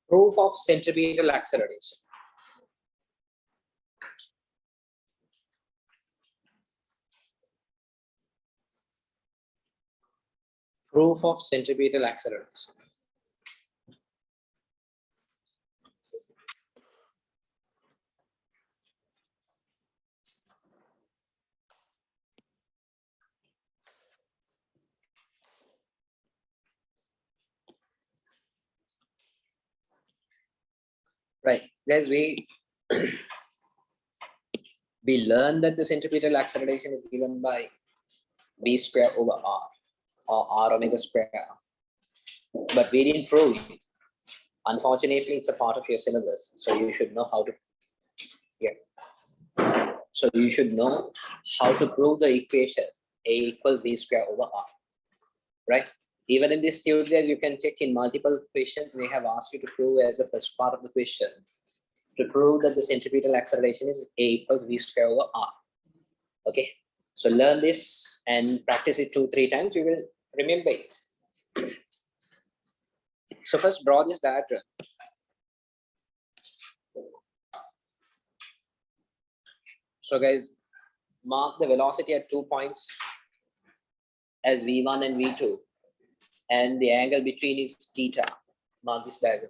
Proof of centripetal acceleration. Proof of centripetal acceleration. Right, guys, we learned that the centripetal acceleration is given by v square over r, or r omega square, but we didn't prove it. Unfortunately, it's a part of your syllabus, so you should know how to. Yeah. So you should know how to prove the equation a equals v square over r, right? Even in this theory, as you can check in multiple questions, they have asked you to prove as the first part of the question, to prove that the centripetal acceleration is a equals v square over r. Okay, so learn this and practice it 2-3 times, you will remember it. So first draw this diagram. So guys, mark the velocity at 2 points as v1 and v2, and the angle between is theta. Mark this diagram.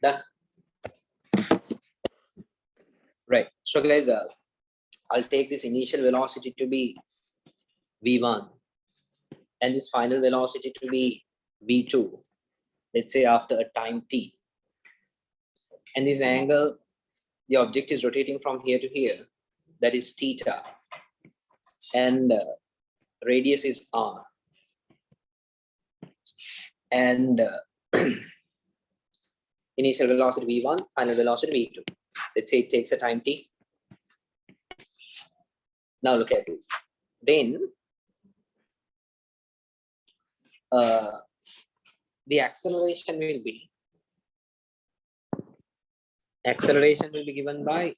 Done. Right. So guys, I'll take this initial velocity to be v1 and this final velocity to be v2. Let's say after a time t. And this angle, the object is rotating from here to here. That is theta. And radius is r. and initial velocity v1, final velocity v2. Let's say it takes a time t. Now look at this. Then the acceleration will be given by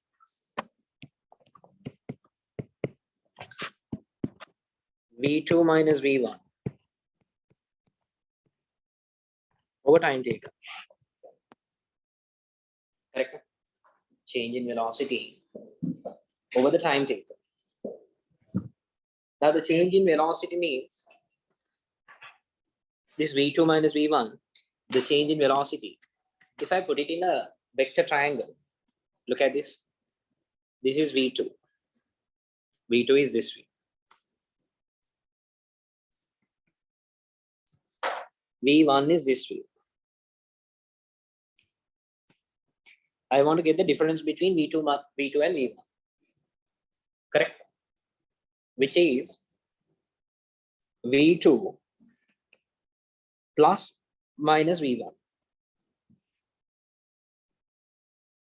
v2 minus v1 over time taken. Correct? Change in velocity over the time taken. Now the change in velocity means this v2 minus v1, the change in velocity. If I put it in a vector triangle, look at this. This is v2. v2 is this way. v1 is this way. I want to get the difference between v2 and v1. Correct? Which is v2 plus minus v1.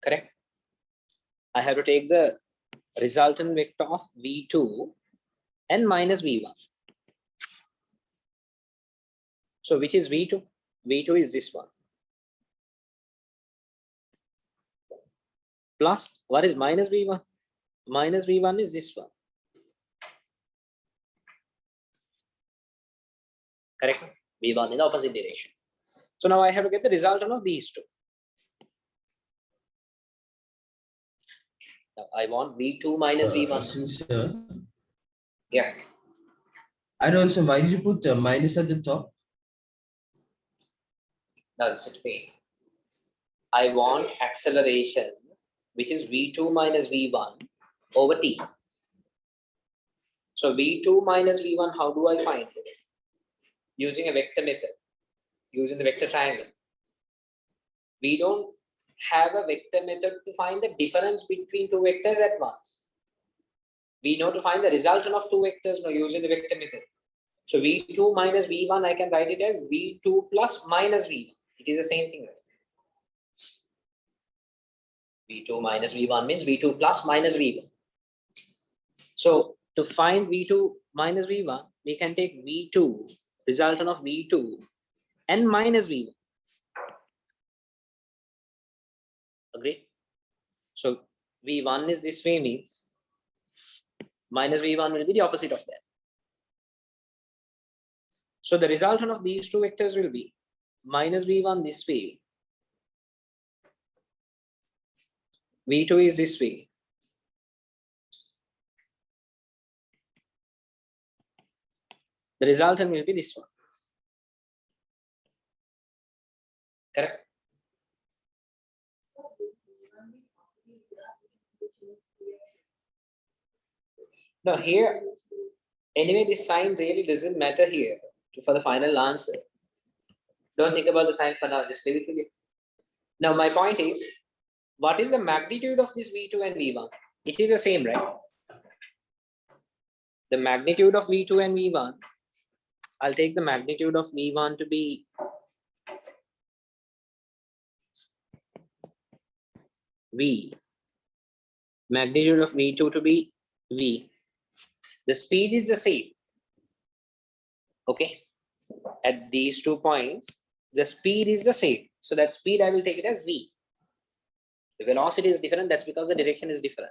Correct? I have to take the resultant vector of v2 and minus v1. So which is v2? v2 is this one. Plus, what is minus v1? Minus v1 is this one. Correct? v1 in the opposite direction. So now I have to get the resultant of these two. Now I want v2 minus v1. Since, Yeah. I don't know why did you put minus at the top? Now listen to me. I want acceleration, which is v2 minus v1 over t. So v2 minus v1, how do I find it? Using a vector method, using the vector triangle. We don't have a vector method to find the difference between two vectors at once. We know to find the resultant of two vectors now using the vector method. So v2 minus v1, I can write it as v2 plus minus v1. It is the same thing, right? v2 minus v1 means v2 plus minus v1. So to find v2 minus v1, we can take v2, resultant of v2 and minus v1. Agree? So v1 is this way means minus v1 will be the opposite of that. So the resultant of these two vectors will be minus v1 this way, v2 is this way, the resultant will be this one. Correct? Now here, anyway, this sign really doesn't matter here for the final answer. Don't think about the sign for now, just leave it with you. Now my point is, what is the magnitude of this v2 and v1? It is the same, right? The magnitude of v2 and v1, I'll take the magnitude of v1 to be v, magnitude of v2 to be v. The speed is the same. Okay, at these 2 points, the speed is the same. So that speed I will take it as v. The velocity is different, that's because the direction is different.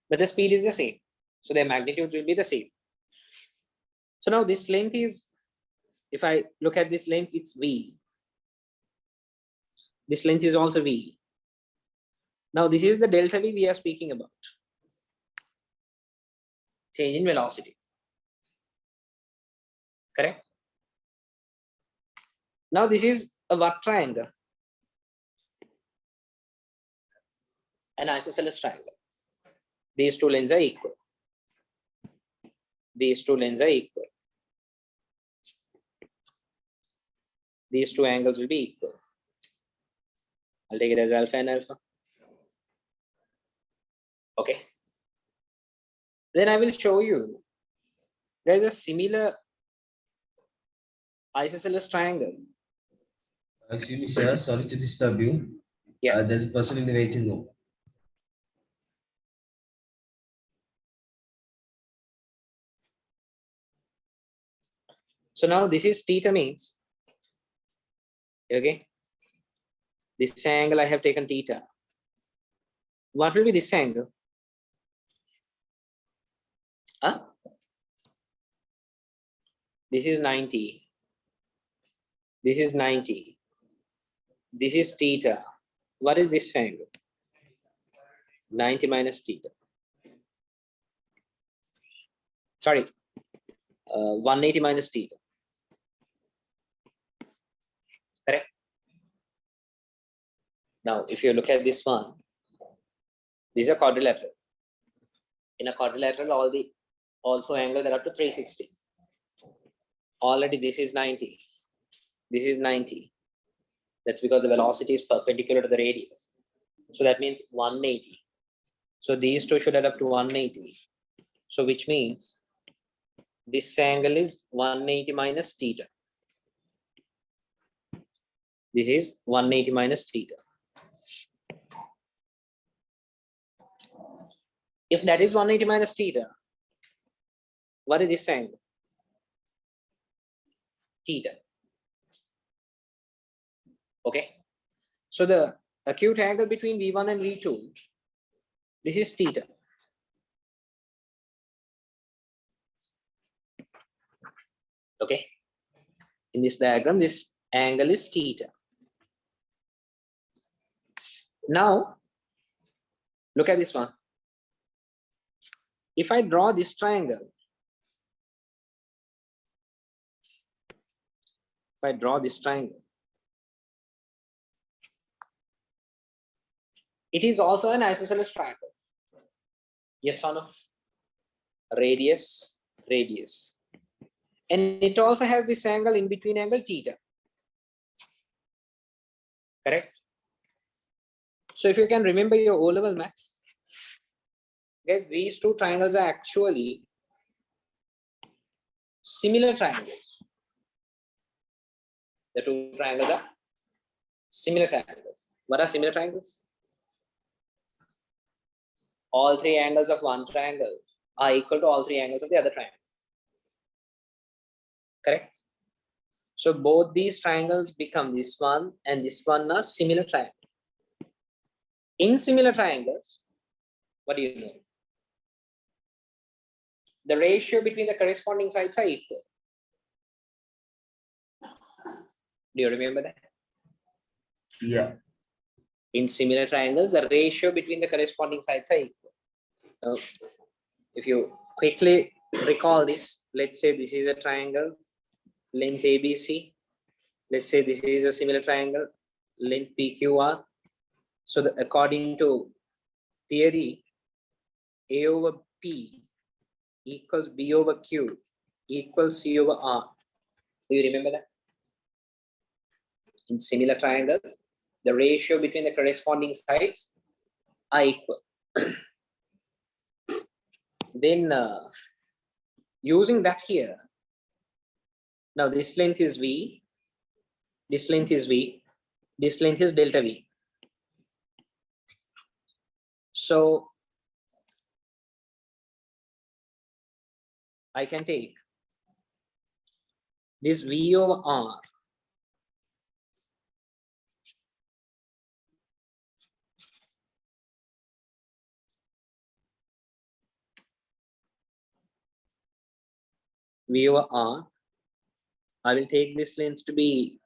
But the speed is the same. So their magnitudes will be the same. So now this length is, if I look at this length, it's v. This length is also v. Now this is the delta v we are speaking about. Change in velocity. Correct? Now this is a what triangle? An isosceles triangle. These two lengths are equal. These two lengths are equal. These two angles will be equal. I'll take it as alpha and alpha. Okay. Then I will show you there's a similar isosceles triangle. Excuse me, sir. Sorry to disturb you. Yeah. There's a person in the waiting room. So now this is theta means, okay, this angle I have taken theta. What will be this angle? Huh? This is 90. This is 90. This is theta. What is this angle? 90 minus theta. Sorry, 180 minus theta. Correct? Now, if you look at this one, this is a quadrilateral. In a quadrilateral, all four angles are up to 360. Already this is 90. This is 90. That's because the velocity is perpendicular to the radius. So that means 180. So these two should add up to 180. So which means this angle is 180 minus theta. This is 180 minus theta. If that is 180 minus theta, what is this angle? Theta. Okay. So the acute angle between V1 and V2, this is theta. Okay. In this diagram, this angle is theta. Now, look at this one. If I draw this triangle, it is also an isosceles triangle. Yes or no? Radius, radius. And it also has this angle in between angle theta. Correct? So if you can remember your O-level maths, guys, these two triangles are actually similar triangles. The two triangles are similar triangles. What are similar triangles? All three angles of one triangle are equal to all three angles of the other triangle. Correct? So both these triangles become this one and this one are similar triangles. In similar triangles, what do you know? The ratio between the corresponding sides are equal. Do you remember that? Yeah. In similar triangles, the ratio between the corresponding sides are equal. Now, if you quickly recall this, let's say this is a triangle, length ABC. Let's say this is a similar triangle, length PQR. So according to theory, A over P equals B over Q equals C over R. Do you remember that? In similar triangles, the ratio between the corresponding sides are equal. Then using that here, now this length is V, this length is V, this length is delta V. So I can take this V over R V over R. I will take this length to be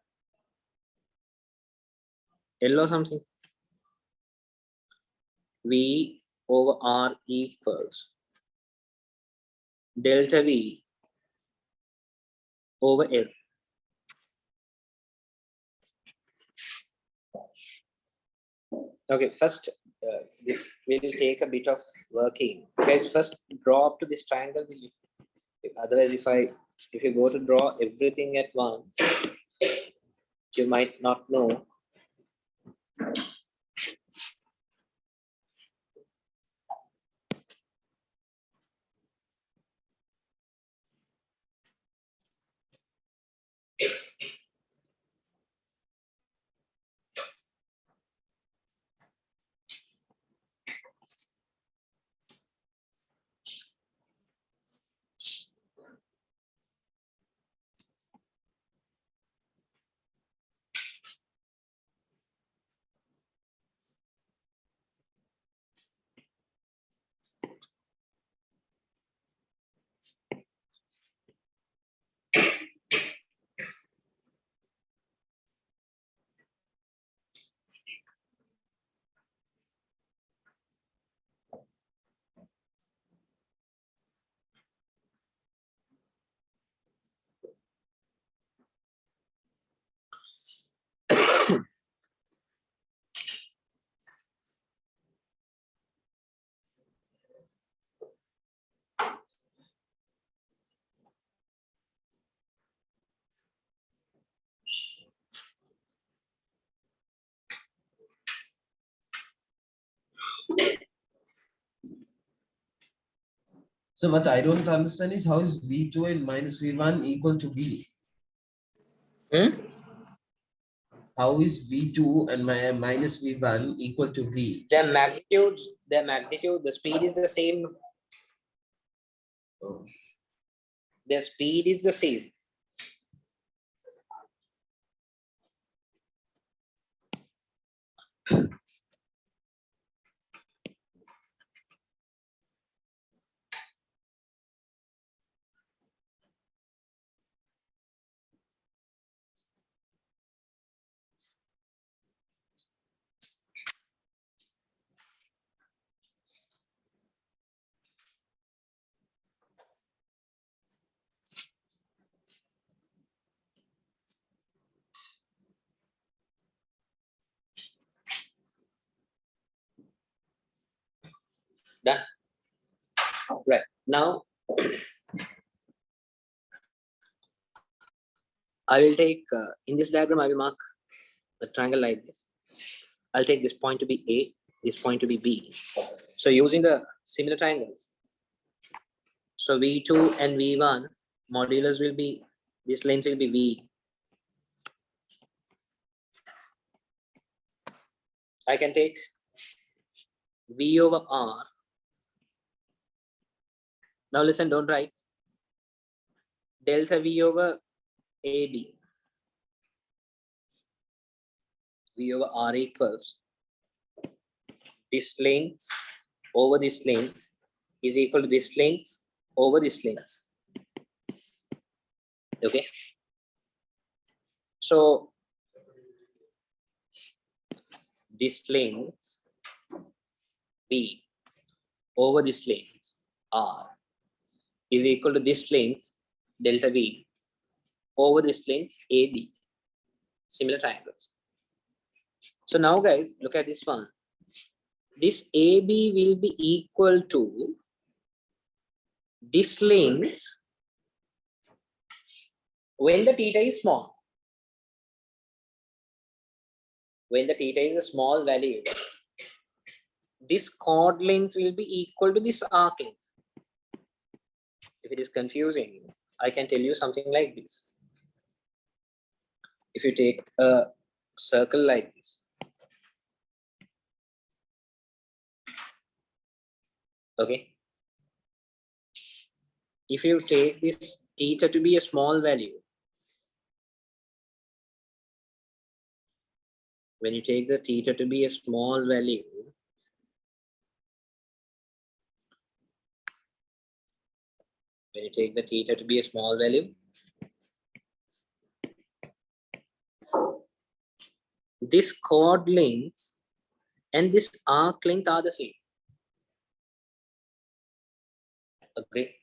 L or something. V over R equals delta V over L. Okay, first this will take a bit of working. Guys, first draw up to this triangle. Otherwise, if you go to draw everything at once, you might not know. So what I don't understand is how is V2 and minus V1 equal to V? Hmm? How is V2 and minus V1 equal to V? The magnitude, the speed is the same. Oh. The speed is the same. Done. Right. Now, I will take, in this diagram, I will mark a triangle like this. I'll take this point to be A, this point to be B. So using the similar triangles. So V2 and V1 modulus will be, this length will be V. I can take V over R. Now listen, don't write. Delta V over AB. V over R equals this length over this length is equal to this length over this length. Okay. So this length B over this length R is equal to this length delta V over this length AB. Similar triangles. So now guys, look at this one. This AB will be equal to this length when the theta is small. When the theta is a small value, this chord length will be equal to this arc length. If it is confusing, I can tell you something like this. If you take a circle like this, okay, if you take this theta to be a small value, when you take the theta to be a small value, when you take the theta to be a small value, this chord length and this arc length are the same. Agree?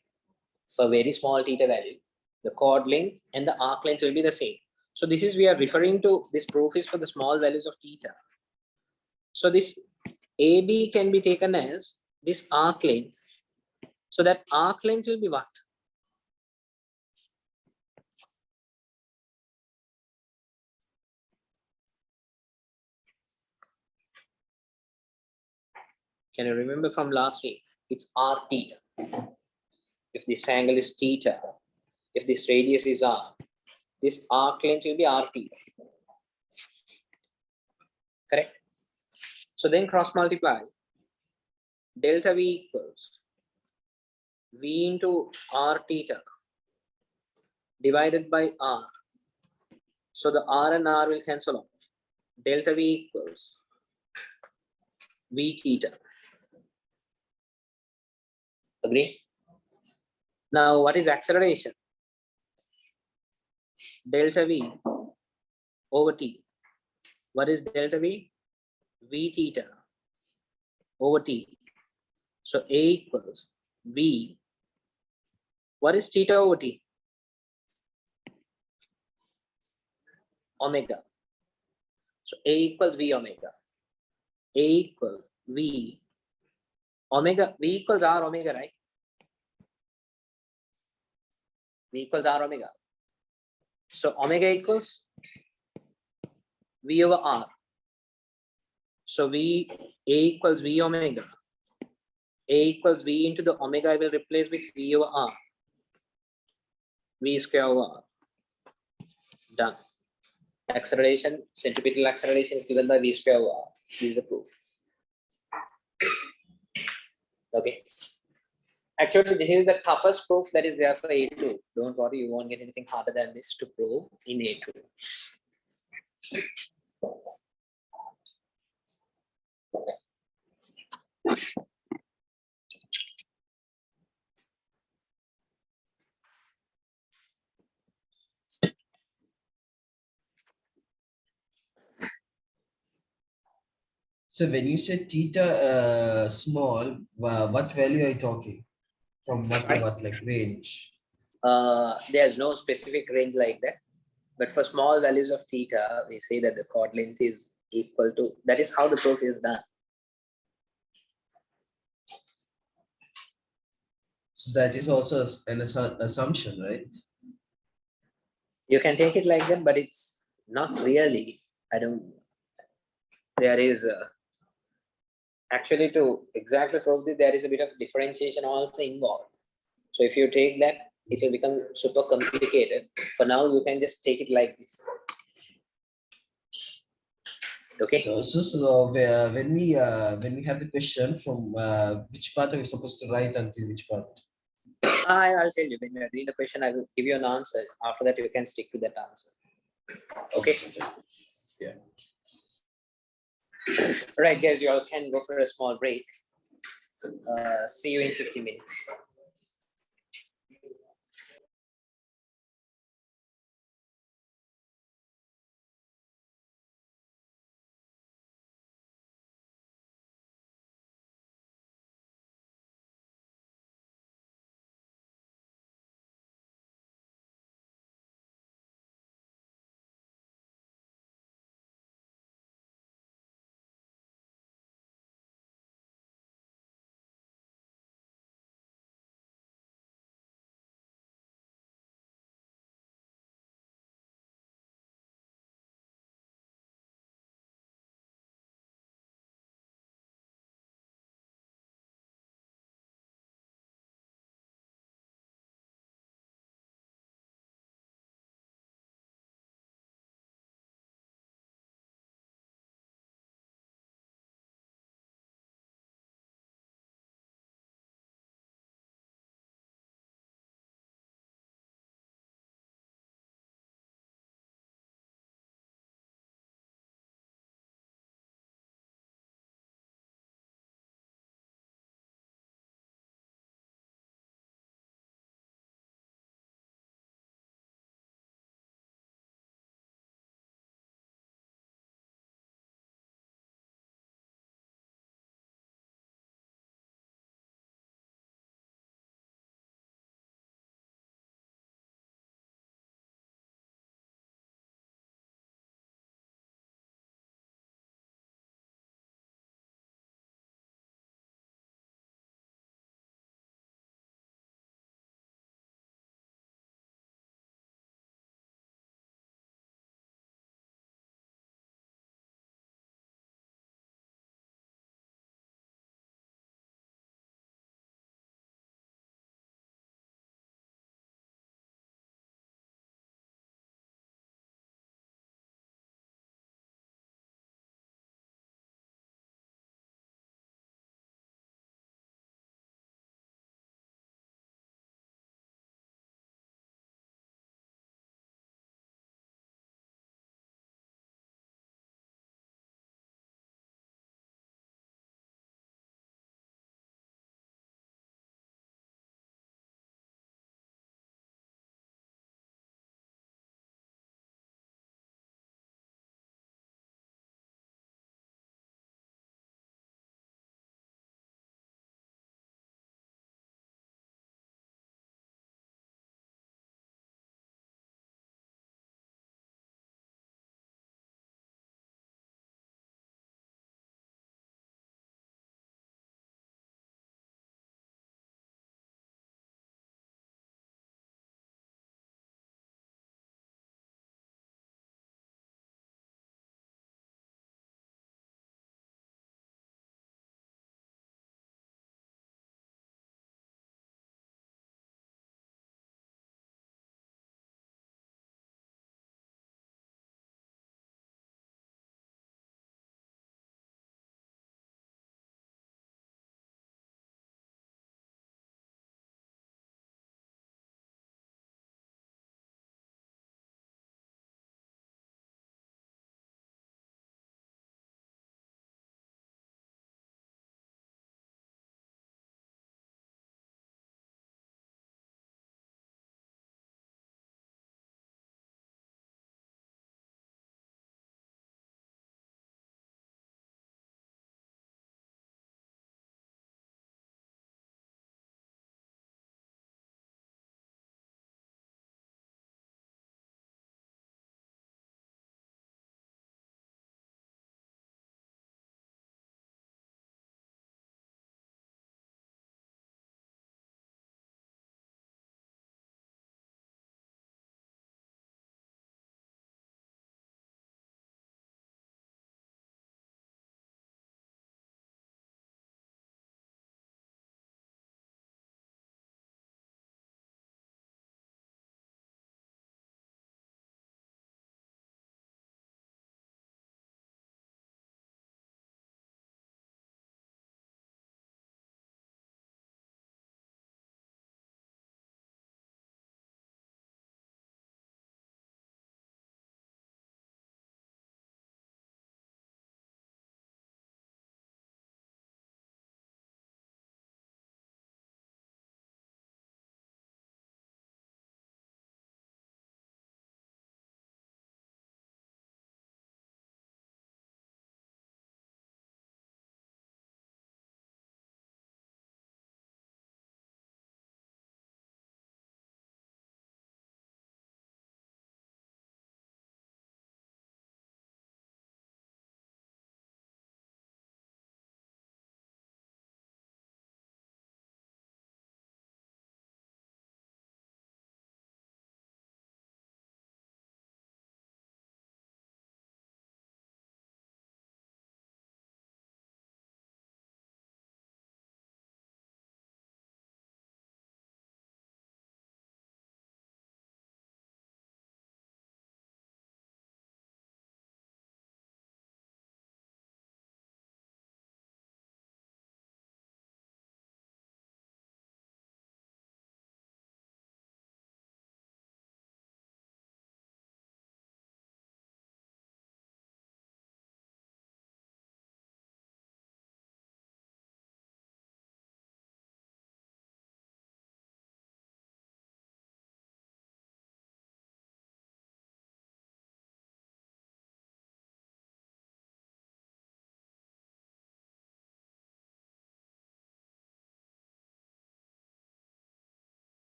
For very small theta value, the chord length and the arc length will be the same. So this is, we are referring to, this proof is for the small values of theta. So this AB can be taken as this arc length. So that arc length will be what? Can you remember from last week? It's r theta. If this angle is theta, if this radius is r, this arc length will be r theta. Correct? So then cross multiply. Delta V equals V into r theta divided by r. So the r and r will cancel off. Delta V equals V theta. Agree? Now what is acceleration? Delta V over t. What is delta V? V theta over t. So A equals V. What is theta over t? Omega. So A equals V omega. A equals V omega. V equals R omega, right? V equals R omega. So omega equals V over R. So A equals V omega A equals V into the omega I will replace with V over R. V square over R. Done. Acceleration, centripetal acceleration is given by V square over R. This is the proof. Okay. Actually, this is the toughest proof that is there for A2. Don't worry, you won't get anything harder than this to prove in A2. So when you say theta small, what value are you talking? From what to what, like range? There's no specific range like that. But for small values of theta, we say that the chord length is equal to, that is how the proof is done. So that is also an assumption, right? You can take it like that, but it's not really. There is actually to exactly prove this, there is a bit of differentiation also involved. So if you take that, it will become super complicated. For now, you can just take it like this. Okay. So when we have the question from which part are we supposed to write until which part? I'll tell you when you're doing the question, I will give you an answer. After that, you can stick to that answer. Okay. Yeah. Right, guys, you all can go for a small break. See you in 50 minutes.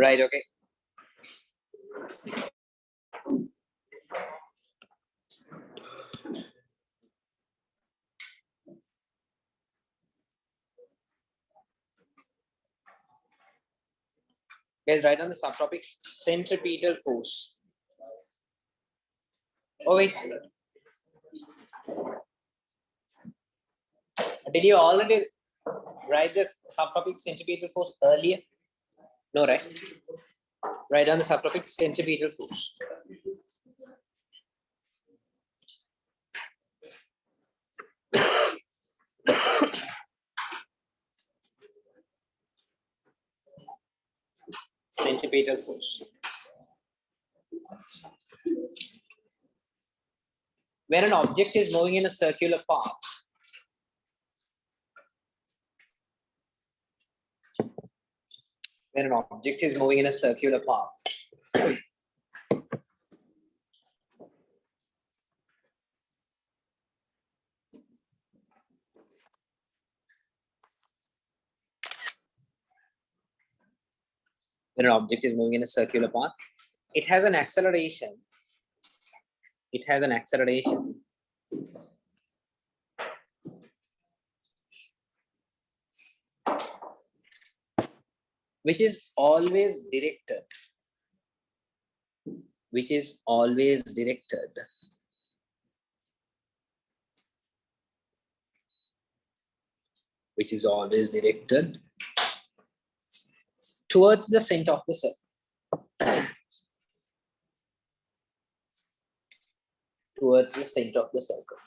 Right, okay. Guys, write on the subtopic centripetal force. Oh wait. Did you already write this subtopic centripetal force earlier? No, right? Write on the subtopic centripetal force. Centripetal force. When an object is moving in a circular path, when an object is moving in a circular path, when an object is moving in a circular path, it has an acceleration. It has an acceleration which is always directed. Which is always directed. Which is always directed towards the center of the circle. Towards the center of the circle.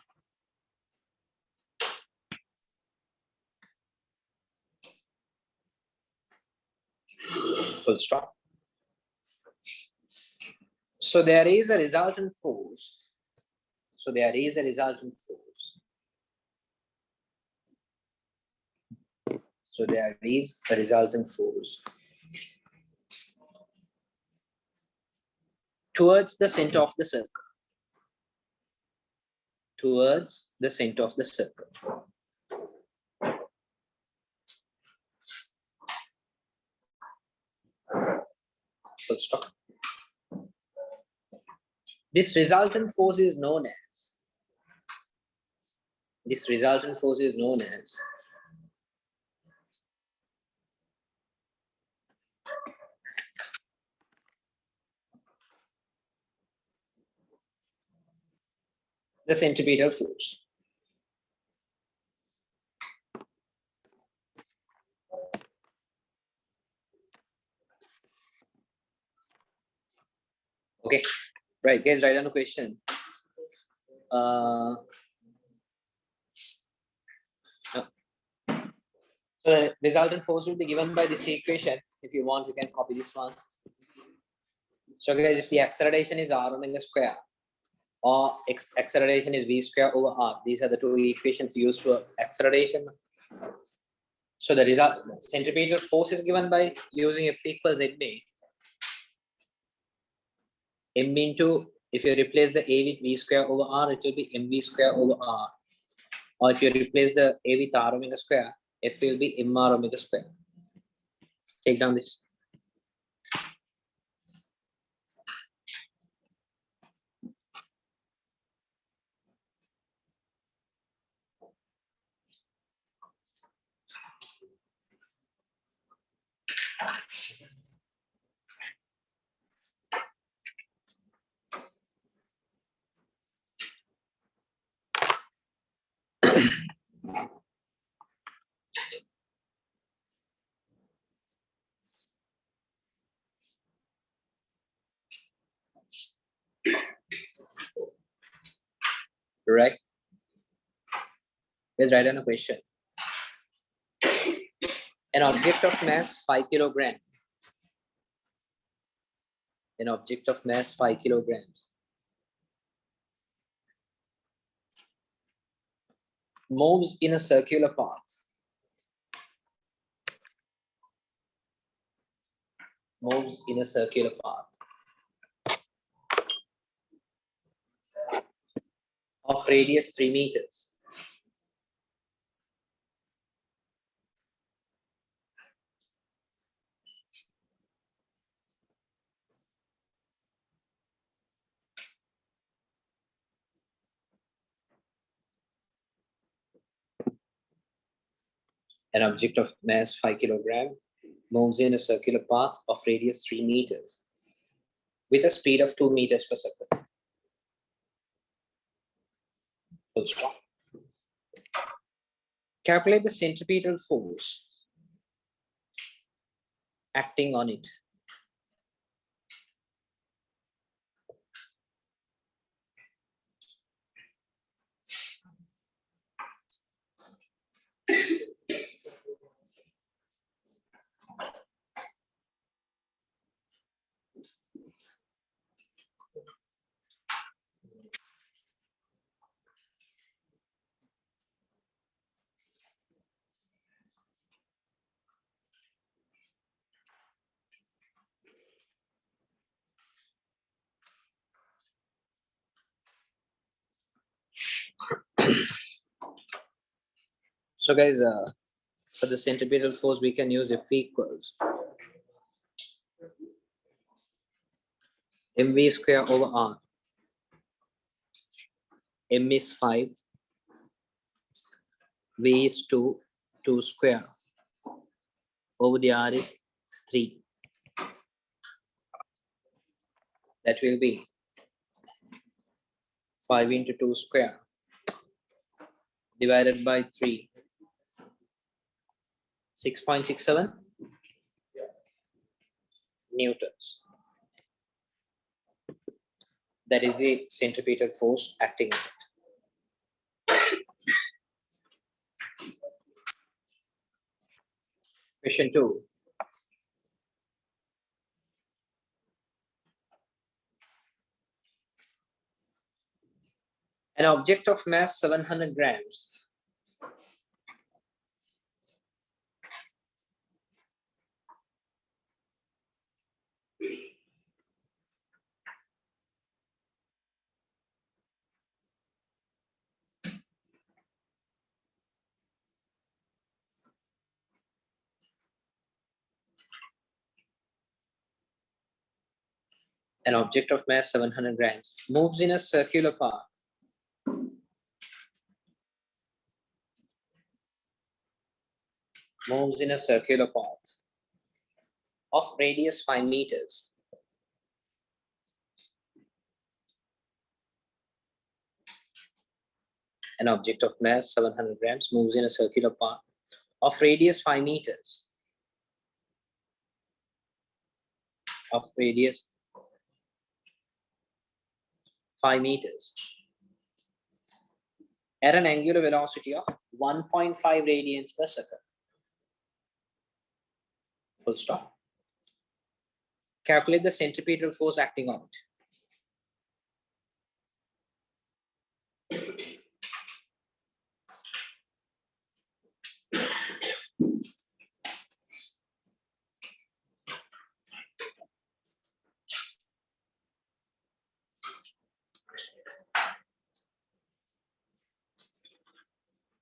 Full stop. So there is a resultant force. So there is a resultant force. So there is a resultant force towards the center of the circle. Towards the center of the circle. Full stop. This resultant force is known as. This resultant force is known as the centripetal force. Okay, right, guys, write down a question. No. So the resultant force will be given by this equation. If you want, you can copy this one. So guys, if the acceleration is r omega square or acceleration is v square over r, these are the two equations used for acceleration. So the result centripetal force is given by using F equals ZB. M into, if you replace the A with V square over R, it will be MV square over R. Or if you replace the A with R omega square, F will be MR omega square. Take down this. Right? Let's write down a question. An object of mass 5 kilograms. An object of mass 5 kilograms moves in a circular path. Moves in a circular path of radius 3 meters. An object of mass 5 kilogram moves in a circular path of radius 3 meters with a speed of 2 meters per second. Full stop. Calculate the centripetal force acting on it. So guys, for the centripetal force, we can use F equals mv square over r. M is 5, v is 2 square over the r is 3. That will be 5 into 2 square divided by 3. 6.67 newtons. That is the centripetal force acting on it. Question 2. An object of mass 700 grams an object of mass 700 grams moves in a circular path of radius 5 meters. An object of mass 700 grams moves in a circular path of radius 5 meters. Of radius 5 meters at an angular velocity of 1.5 radians per second. Full stop. Calculate the centripetal force acting on it.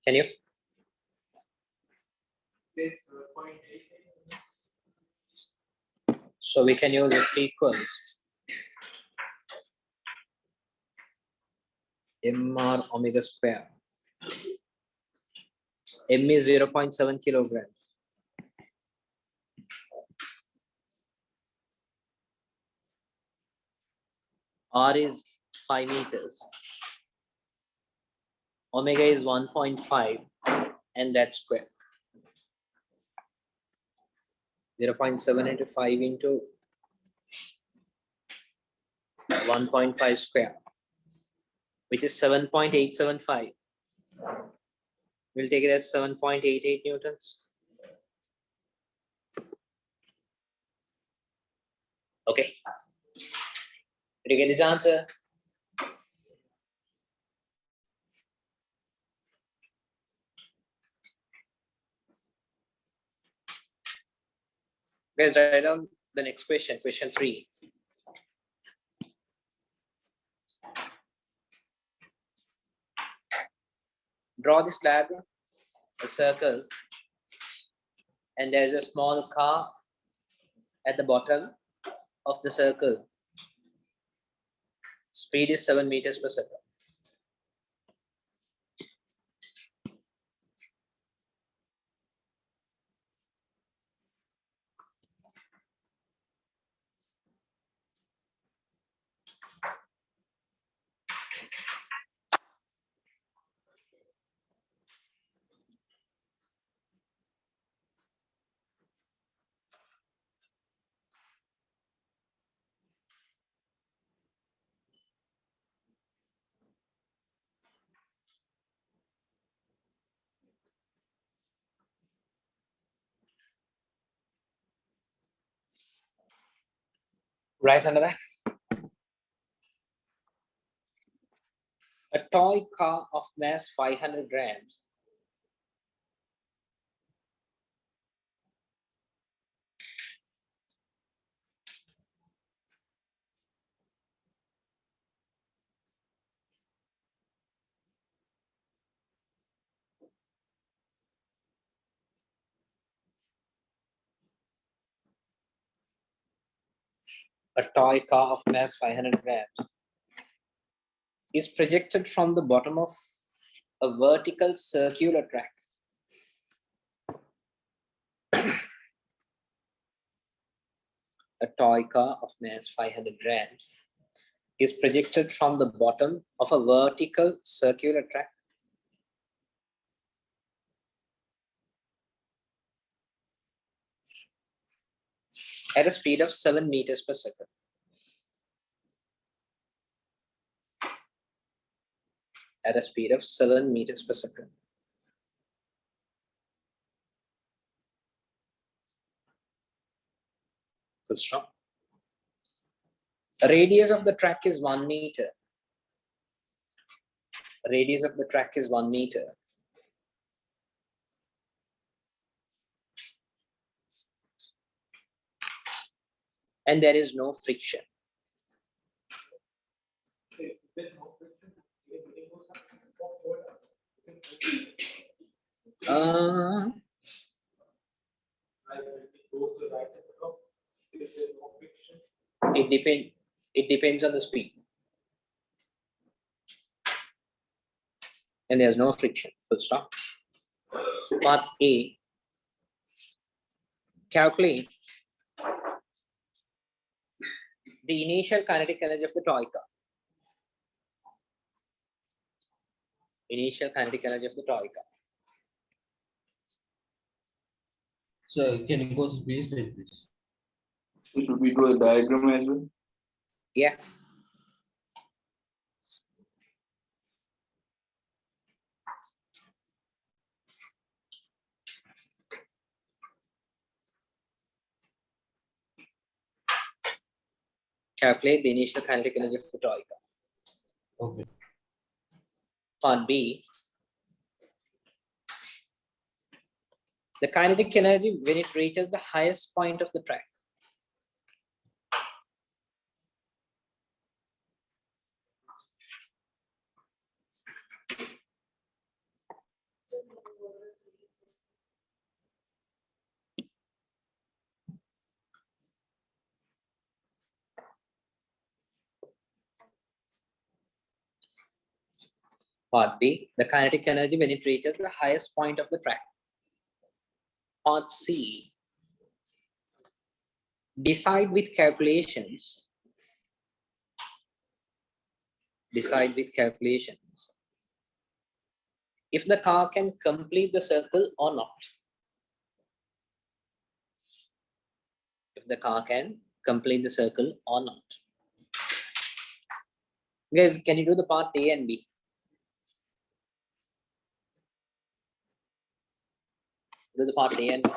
Can you? So we can use F equals mr omega square. M is 0.7 kilograms. R is 5 meters. Omega is 1.5 and that's square. 0.7 into 5 into 1.5 square, which is 7.875. We'll take it as 7.88 newtons. Okay. Did you get this answer? Guys, write down the next question, question 3. Draw this diagram, a circle, and there's a small car at the bottom of the circle. Speed is 7 meters per second. Right under that. A toy car of mass 500 grams a toy car of mass 500 grams is projected from the bottom of a vertical circular track. A toy car of mass 500 grams is projected from the bottom of a vertical circular track. At a speed of 7 meters per second. At a speed of 7 meters per second. Full stop. The radius of the track is 1 meter. Radius of the track is 1 meter. And there is no friction. It depends on the speed. And there's no friction. Full stop. Part A. Calculate the initial kinetic energy of the toy car. Initial kinetic energy of the toy car. So can you go to the previous slide, please? So should we do a diagram as well? Yeah. Calculate the initial kinetic energy of the toy car. Okay. Part B. The kinetic energy when it reaches the highest point of the track. Part B, the kinetic energy when it reaches the highest point of the track. Part C, decide with calculations. Decide with calculations if the car can complete the circle or not. If the car can complete the circle or not. Guys, can you do the part A and B? Do the part A and B.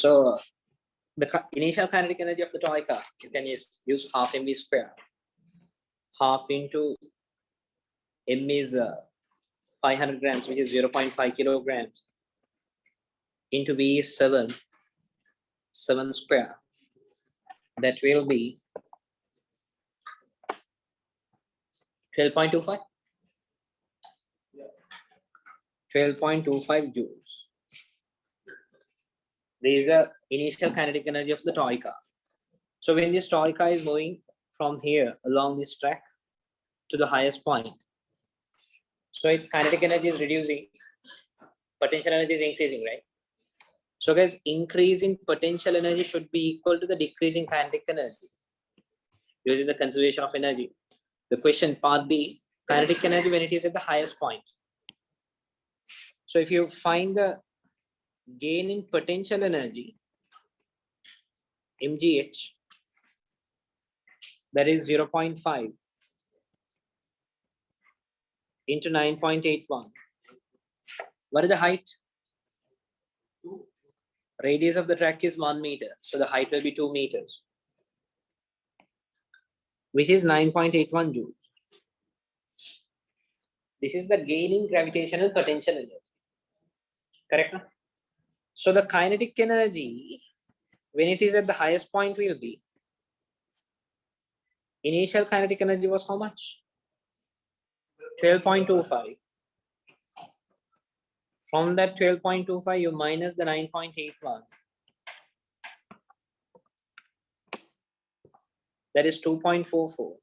So the initial kinetic energy of the toy car, you can use half mv square. Half into m is 500 grams, which is 0.5 kilograms, into v is 7 square. That will be 12.25. 12.25 joules. This is the initial kinetic energy of the toy car. So when this toy car is moving from here along this track to the highest point, so its kinetic energy is reducing, potential energy is increasing, right? So guys, increase in potential energy should be equal to the decrease in kinetic energy using the conservation of energy. The question part B, kinetic energy when it is at the highest point. So if you find the gain in potential energy, mgh, that is 0.5 into 9.81. What is the height? Radius of the track is 1 meter. So the height will be 2 meters, which is 9.81 joules. This is the gain in gravitational potential energy. Correct? No? So the kinetic energy, when it is at the highest point, will be, initial kinetic energy was how much? 12.25. From that 12.25, you minus the 9.81. That is 2.44.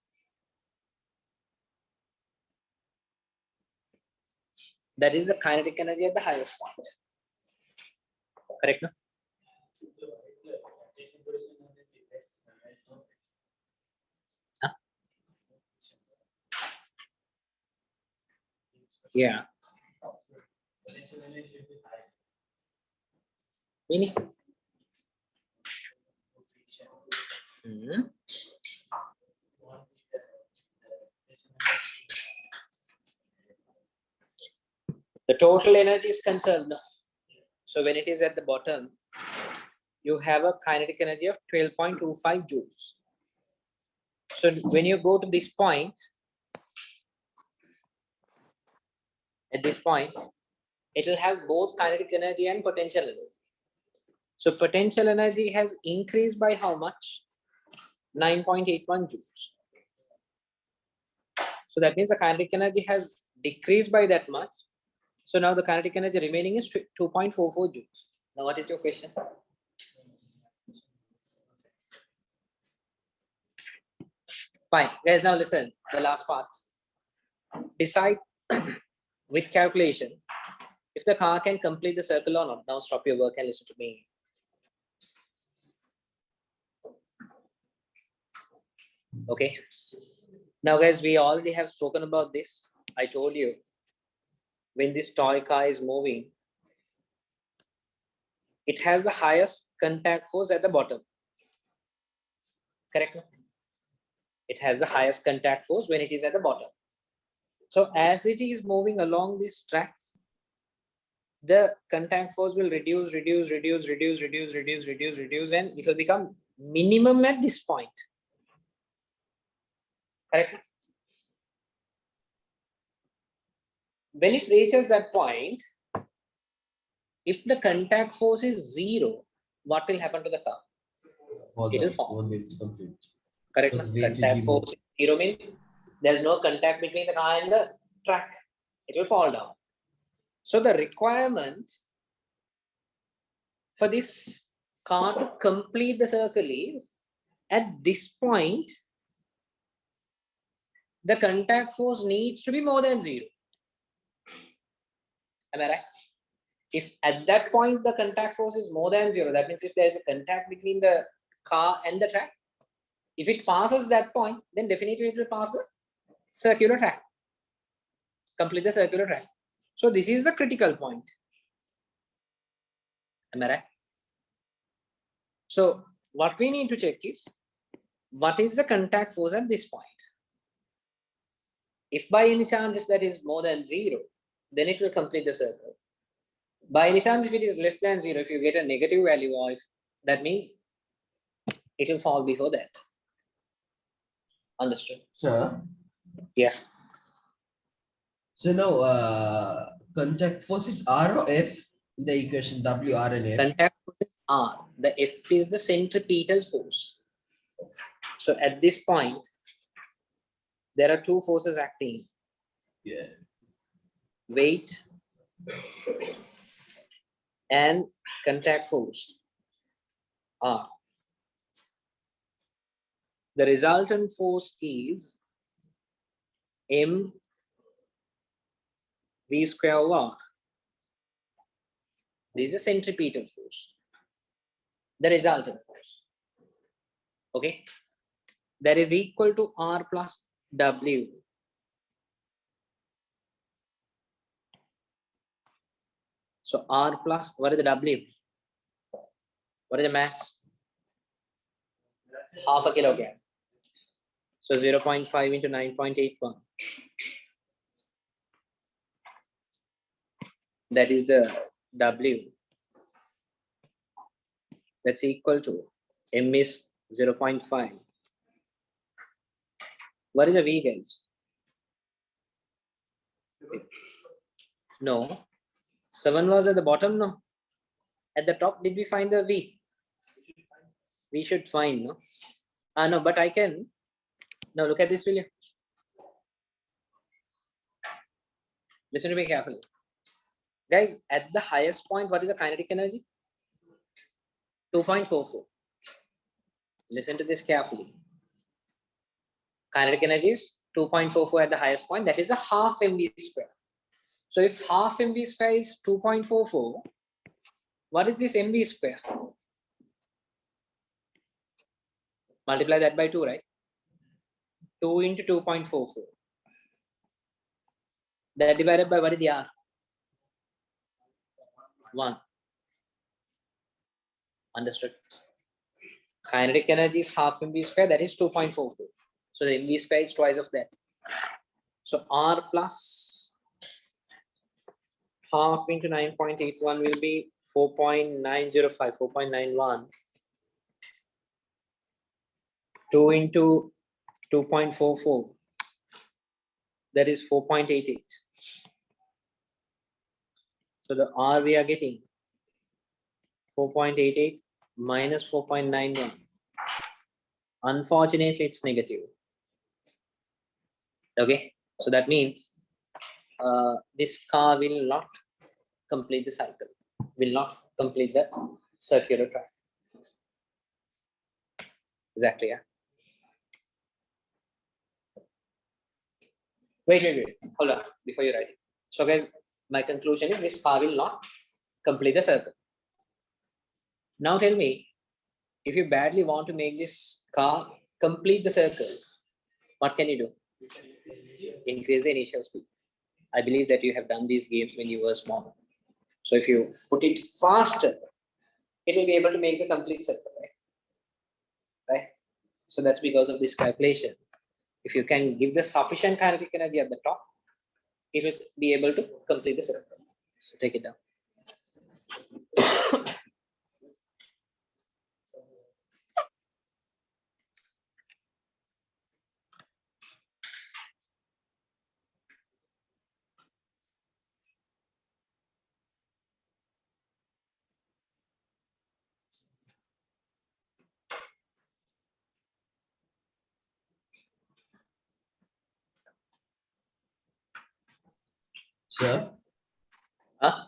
That is the kinetic energy at the highest point. Correct? No? Huh? Yeah. Meaning? The total energy is conserved. So when it is at the bottom, you have a kinetic energy of 12.25 joules. So when you go to this point, at this point, it will have both kinetic energy and potential energy. So potential energy has increased by how much? 9.81 joules. So that means the kinetic energy has decreased by that much. So now the kinetic energy remaining is 2.44 joules. Now what is your question? Fine, guys, now listen, the last part. Decide with calculation if the car can complete the circle or not. Now stop your work and listen to me. Okay. Now guys, we already have spoken about this. I told you, when this toy car is moving, it has the highest contact force at the bottom. Correct? It has the highest contact force when it is at the bottom. So as it is moving along this track, the contact force will reduce, and it will become minimum at this point. Correct? When it reaches that point, if the contact force is 0, what will happen to the car? It will fall. Won't be able to complete. Correct? Because weight will Contact be more. force is 0 means there's no contact between the car and the track. It will fall down. So the requirement for this car to complete the circle is, at this point, the contact force needs to be more than 0. Am I right? If at that point the contact force is more than 0, that means if there is a contact between the car and the track, if it passes that point, then definitely it will pass the circular track, complete the circular track. So this is the critical point. Am I right? So what we need to check is, what is the contact force at this point? If by any chance, if that is more than 0, then it will complete the circle. By any chance, if it is less than 0, if you get a negative value of, that means it will fall before that. Understood? Sir, Yeah. so now contact force is R or F in the equation W, R and F. Contact force is R. The F is the centripetal force. So at this point, there are two forces acting. Yeah. Weight and contact force R. The resultant force is M V square over R. This is a centripetal force. The resultant force. Okay. That is equal to R plus W. So R plus, what is the W? What is the mass? Half a kilogram. So 0.5 into 9.81. That is the W. That's equal to M is 0.5. What is the V, guys? No. 7 was at the bottom, no? At the top, did we find the V? We should find, no? No, but I can. Now look at this, will you? Listen to me carefully. Guys, at the highest point, what is the kinetic energy? 2.44. Listen to this carefully. Kinetic energy is 2.44 at the highest point. That is a half mv square. So if half mv square is 2.44, what is this mv square? Multiply that by 2, right? 2 into 2.44. That divided by what is the R? 1. Understood? Kinetic energy is half mv square, that is 2.44. So the mv square is twice of that. So R plus half into 9.81 will be 4.905, 4.91. 2 into 2.44, that is 4.88. So the R we are getting 4.88 minus 4.91. Unfortunately, it's negative. Okay, so that means this car will not complete the cycle, will not complete the circular track. Exactly, yeah. Wait, hold on, before you write it. So guys, my conclusion is this car will not complete the circle. Now tell me, if you badly want to make this car complete the circle, what can you do? Increase the initial speed. I believe that you have done these games when you were small. So if you put it faster, it will be able to make the complete circle, right? So that's because of this calculation. If you can give the sufficient kinetic energy at the top, it will be able to complete the circle. So take it down. Sir, Huh?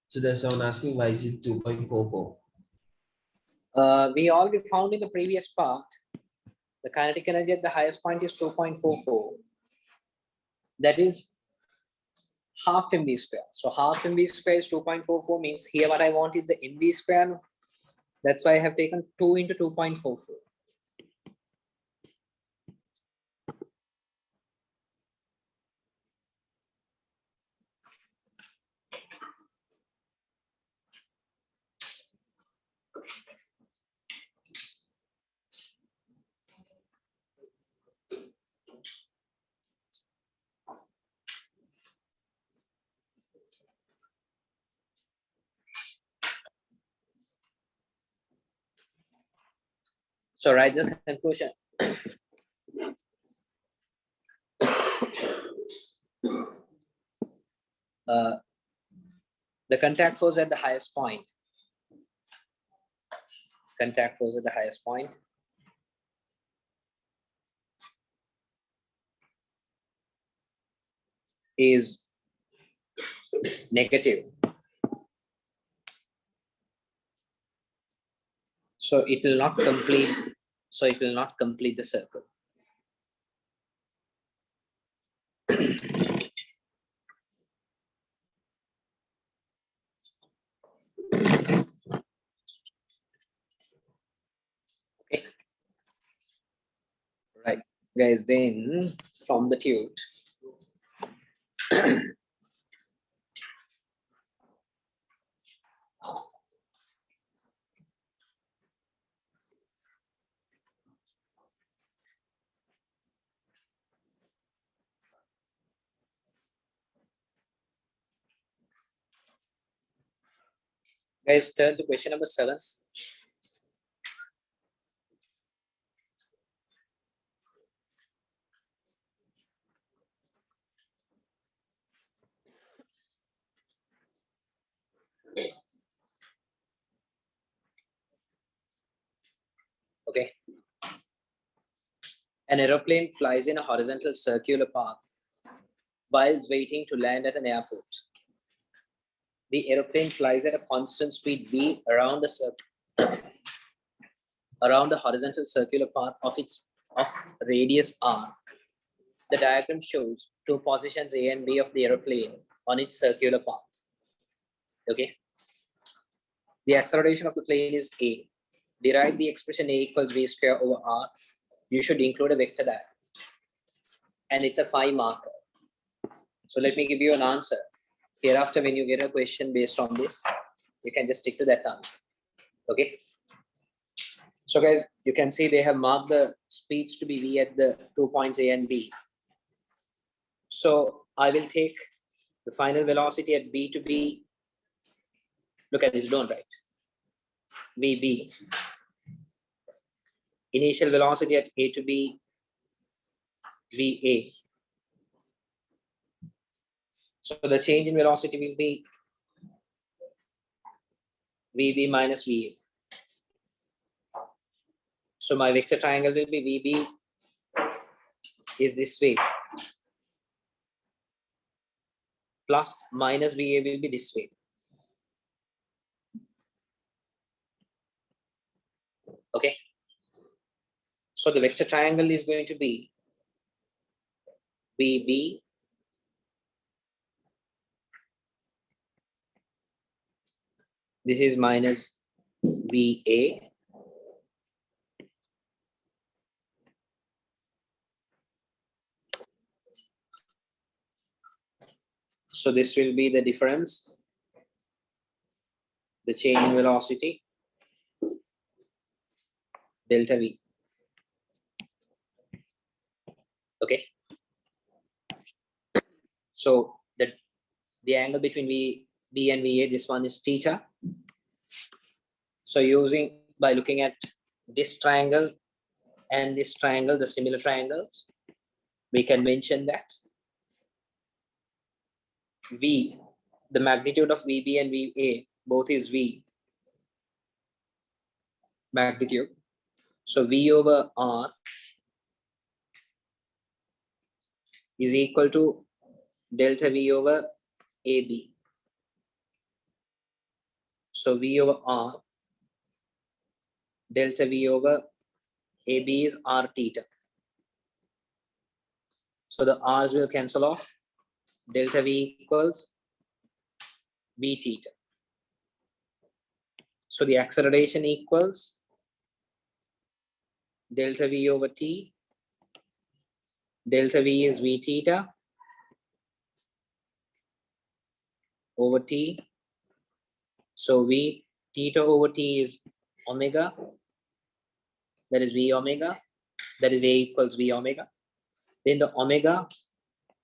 so there's someone asking why is it 2.44? We already found in the previous part, the kinetic energy at the highest point is 2.44. That is half mv square. So half mv square is 2.44 means here what I want is the mv square. That's why I have taken 2 into 2.44. So write the conclusion. The contact force at the highest point. Contact force at the highest point is negative. So it will not complete. So it will not complete the circle. Okay. Right, guys. Then from the tube. Guys, turn to question number 7. Okay. An aeroplane flies in a horizontal circular path whilst waiting to land at an airport. The aeroplane flies at a constant speed v around around the horizontal circular path of radius r. The diagram shows 2 positions A and B of the aeroplane on its circular path. Okay. The acceleration of the plane is A. Derive the expression A equals v square over r. You should include a vector diagram. And it's a phi marker. So let me give you an answer. Hereafter, when you get a question based on this, you can just stick to that answer. Okay. So guys, you can see they have marked the speeds to be v at the 2 points A and B. So I will take the final velocity at B to be, look at this, don't write, VB. Initial velocity at A to be VA. So the change in velocity will be VB minus VA. So my vector triangle will be VB is this way. Plus minus VA will be this way. Okay. So the vector triangle is going to be VB this is minus VA so this will be the difference, the change in velocity, delta V. Okay. So the angle between B and VA, this one is theta. So by looking at this triangle and this triangle, the similar triangles, we can mention that V, the magnitude of VB and VA, both is V magnitude. So V over R is equal to delta V over AB. So V over R, delta V over AB is R theta. So the R's will cancel off. Delta V equals V theta. So the acceleration equals delta V over T. Delta V is V theta over T. So V theta over T is omega. That is V omega. That is A equals V omega. Then the omega,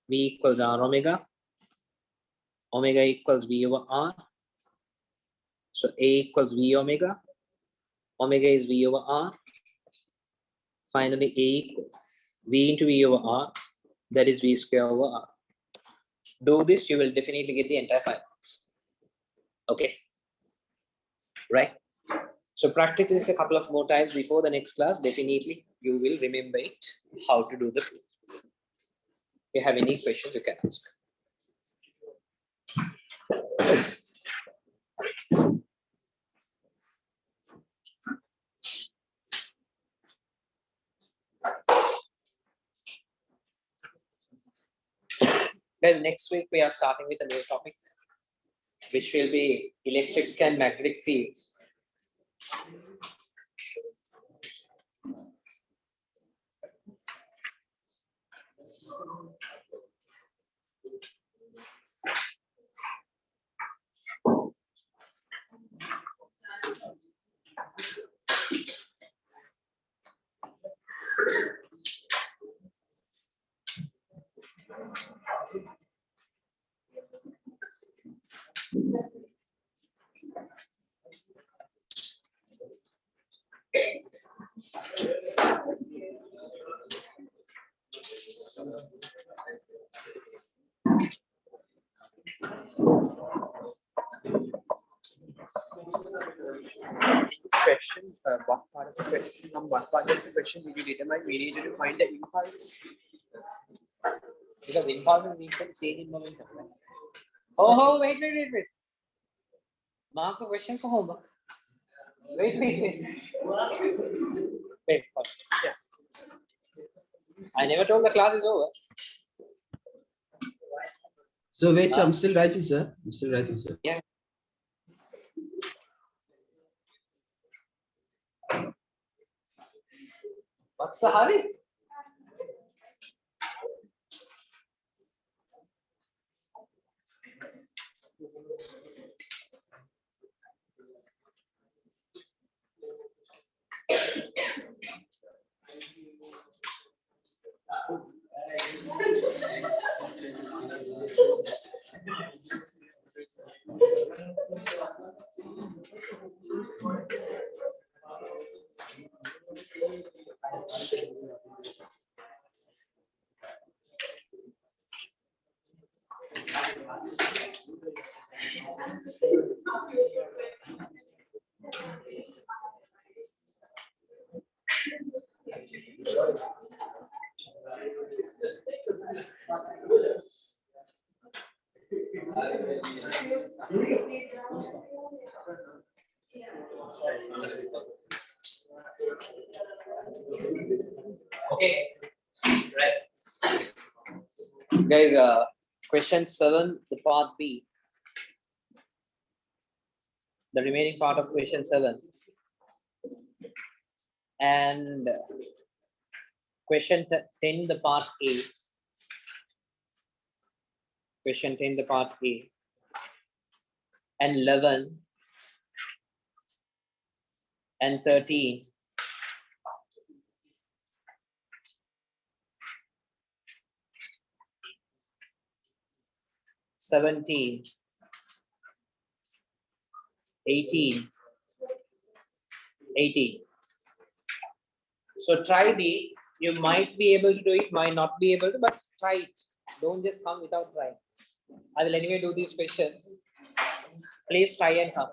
V equals R omega. Omega equals V over R. So A equals V omega. Omega is V over R. Finally, A equals V into V over R, that is V square over R. Do this, you will definitely get the entire 5 marks. Okay. Right. So practice this a couple of more times before the next class. Definitely, you will remember it, how to do the proof. If you have any questions, you can ask. Well, next week we are starting with a new topic, which will be electric and magnetic fields. Question, what part of the question, from what part of the question did you determine we needed to find the impulse? Because impulse is equal to change in momentum. Right? Oh, wait. Mark the question for homework. Wait. Wait. Yeah. I never told the class is over. So wait, sir, I'm still writing, sir. I'm still writing, sir. Yeah. What's the hurry? Okay, right. Guys, question 7, the part B. The remaining part of question 7. And question 10, the part A. Question 10, the part A. And 11 and 13. Seventeen, 18, 18. So try these. You might be able to do it, might not be able to, but try it. Don't just come without trying. I will anyway do these questions. Please try and come.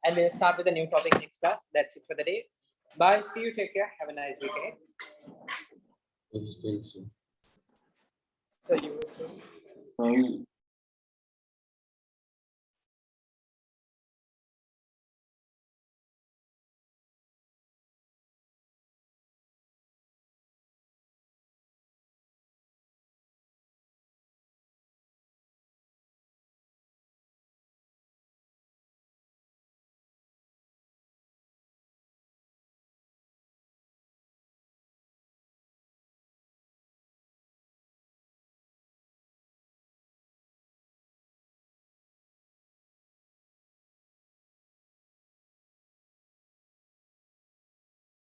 And we'll start with a new topic next class. That's it for the day. Bye. See you. Take care. Have a nice weekend. Thanks, sir. So you will see.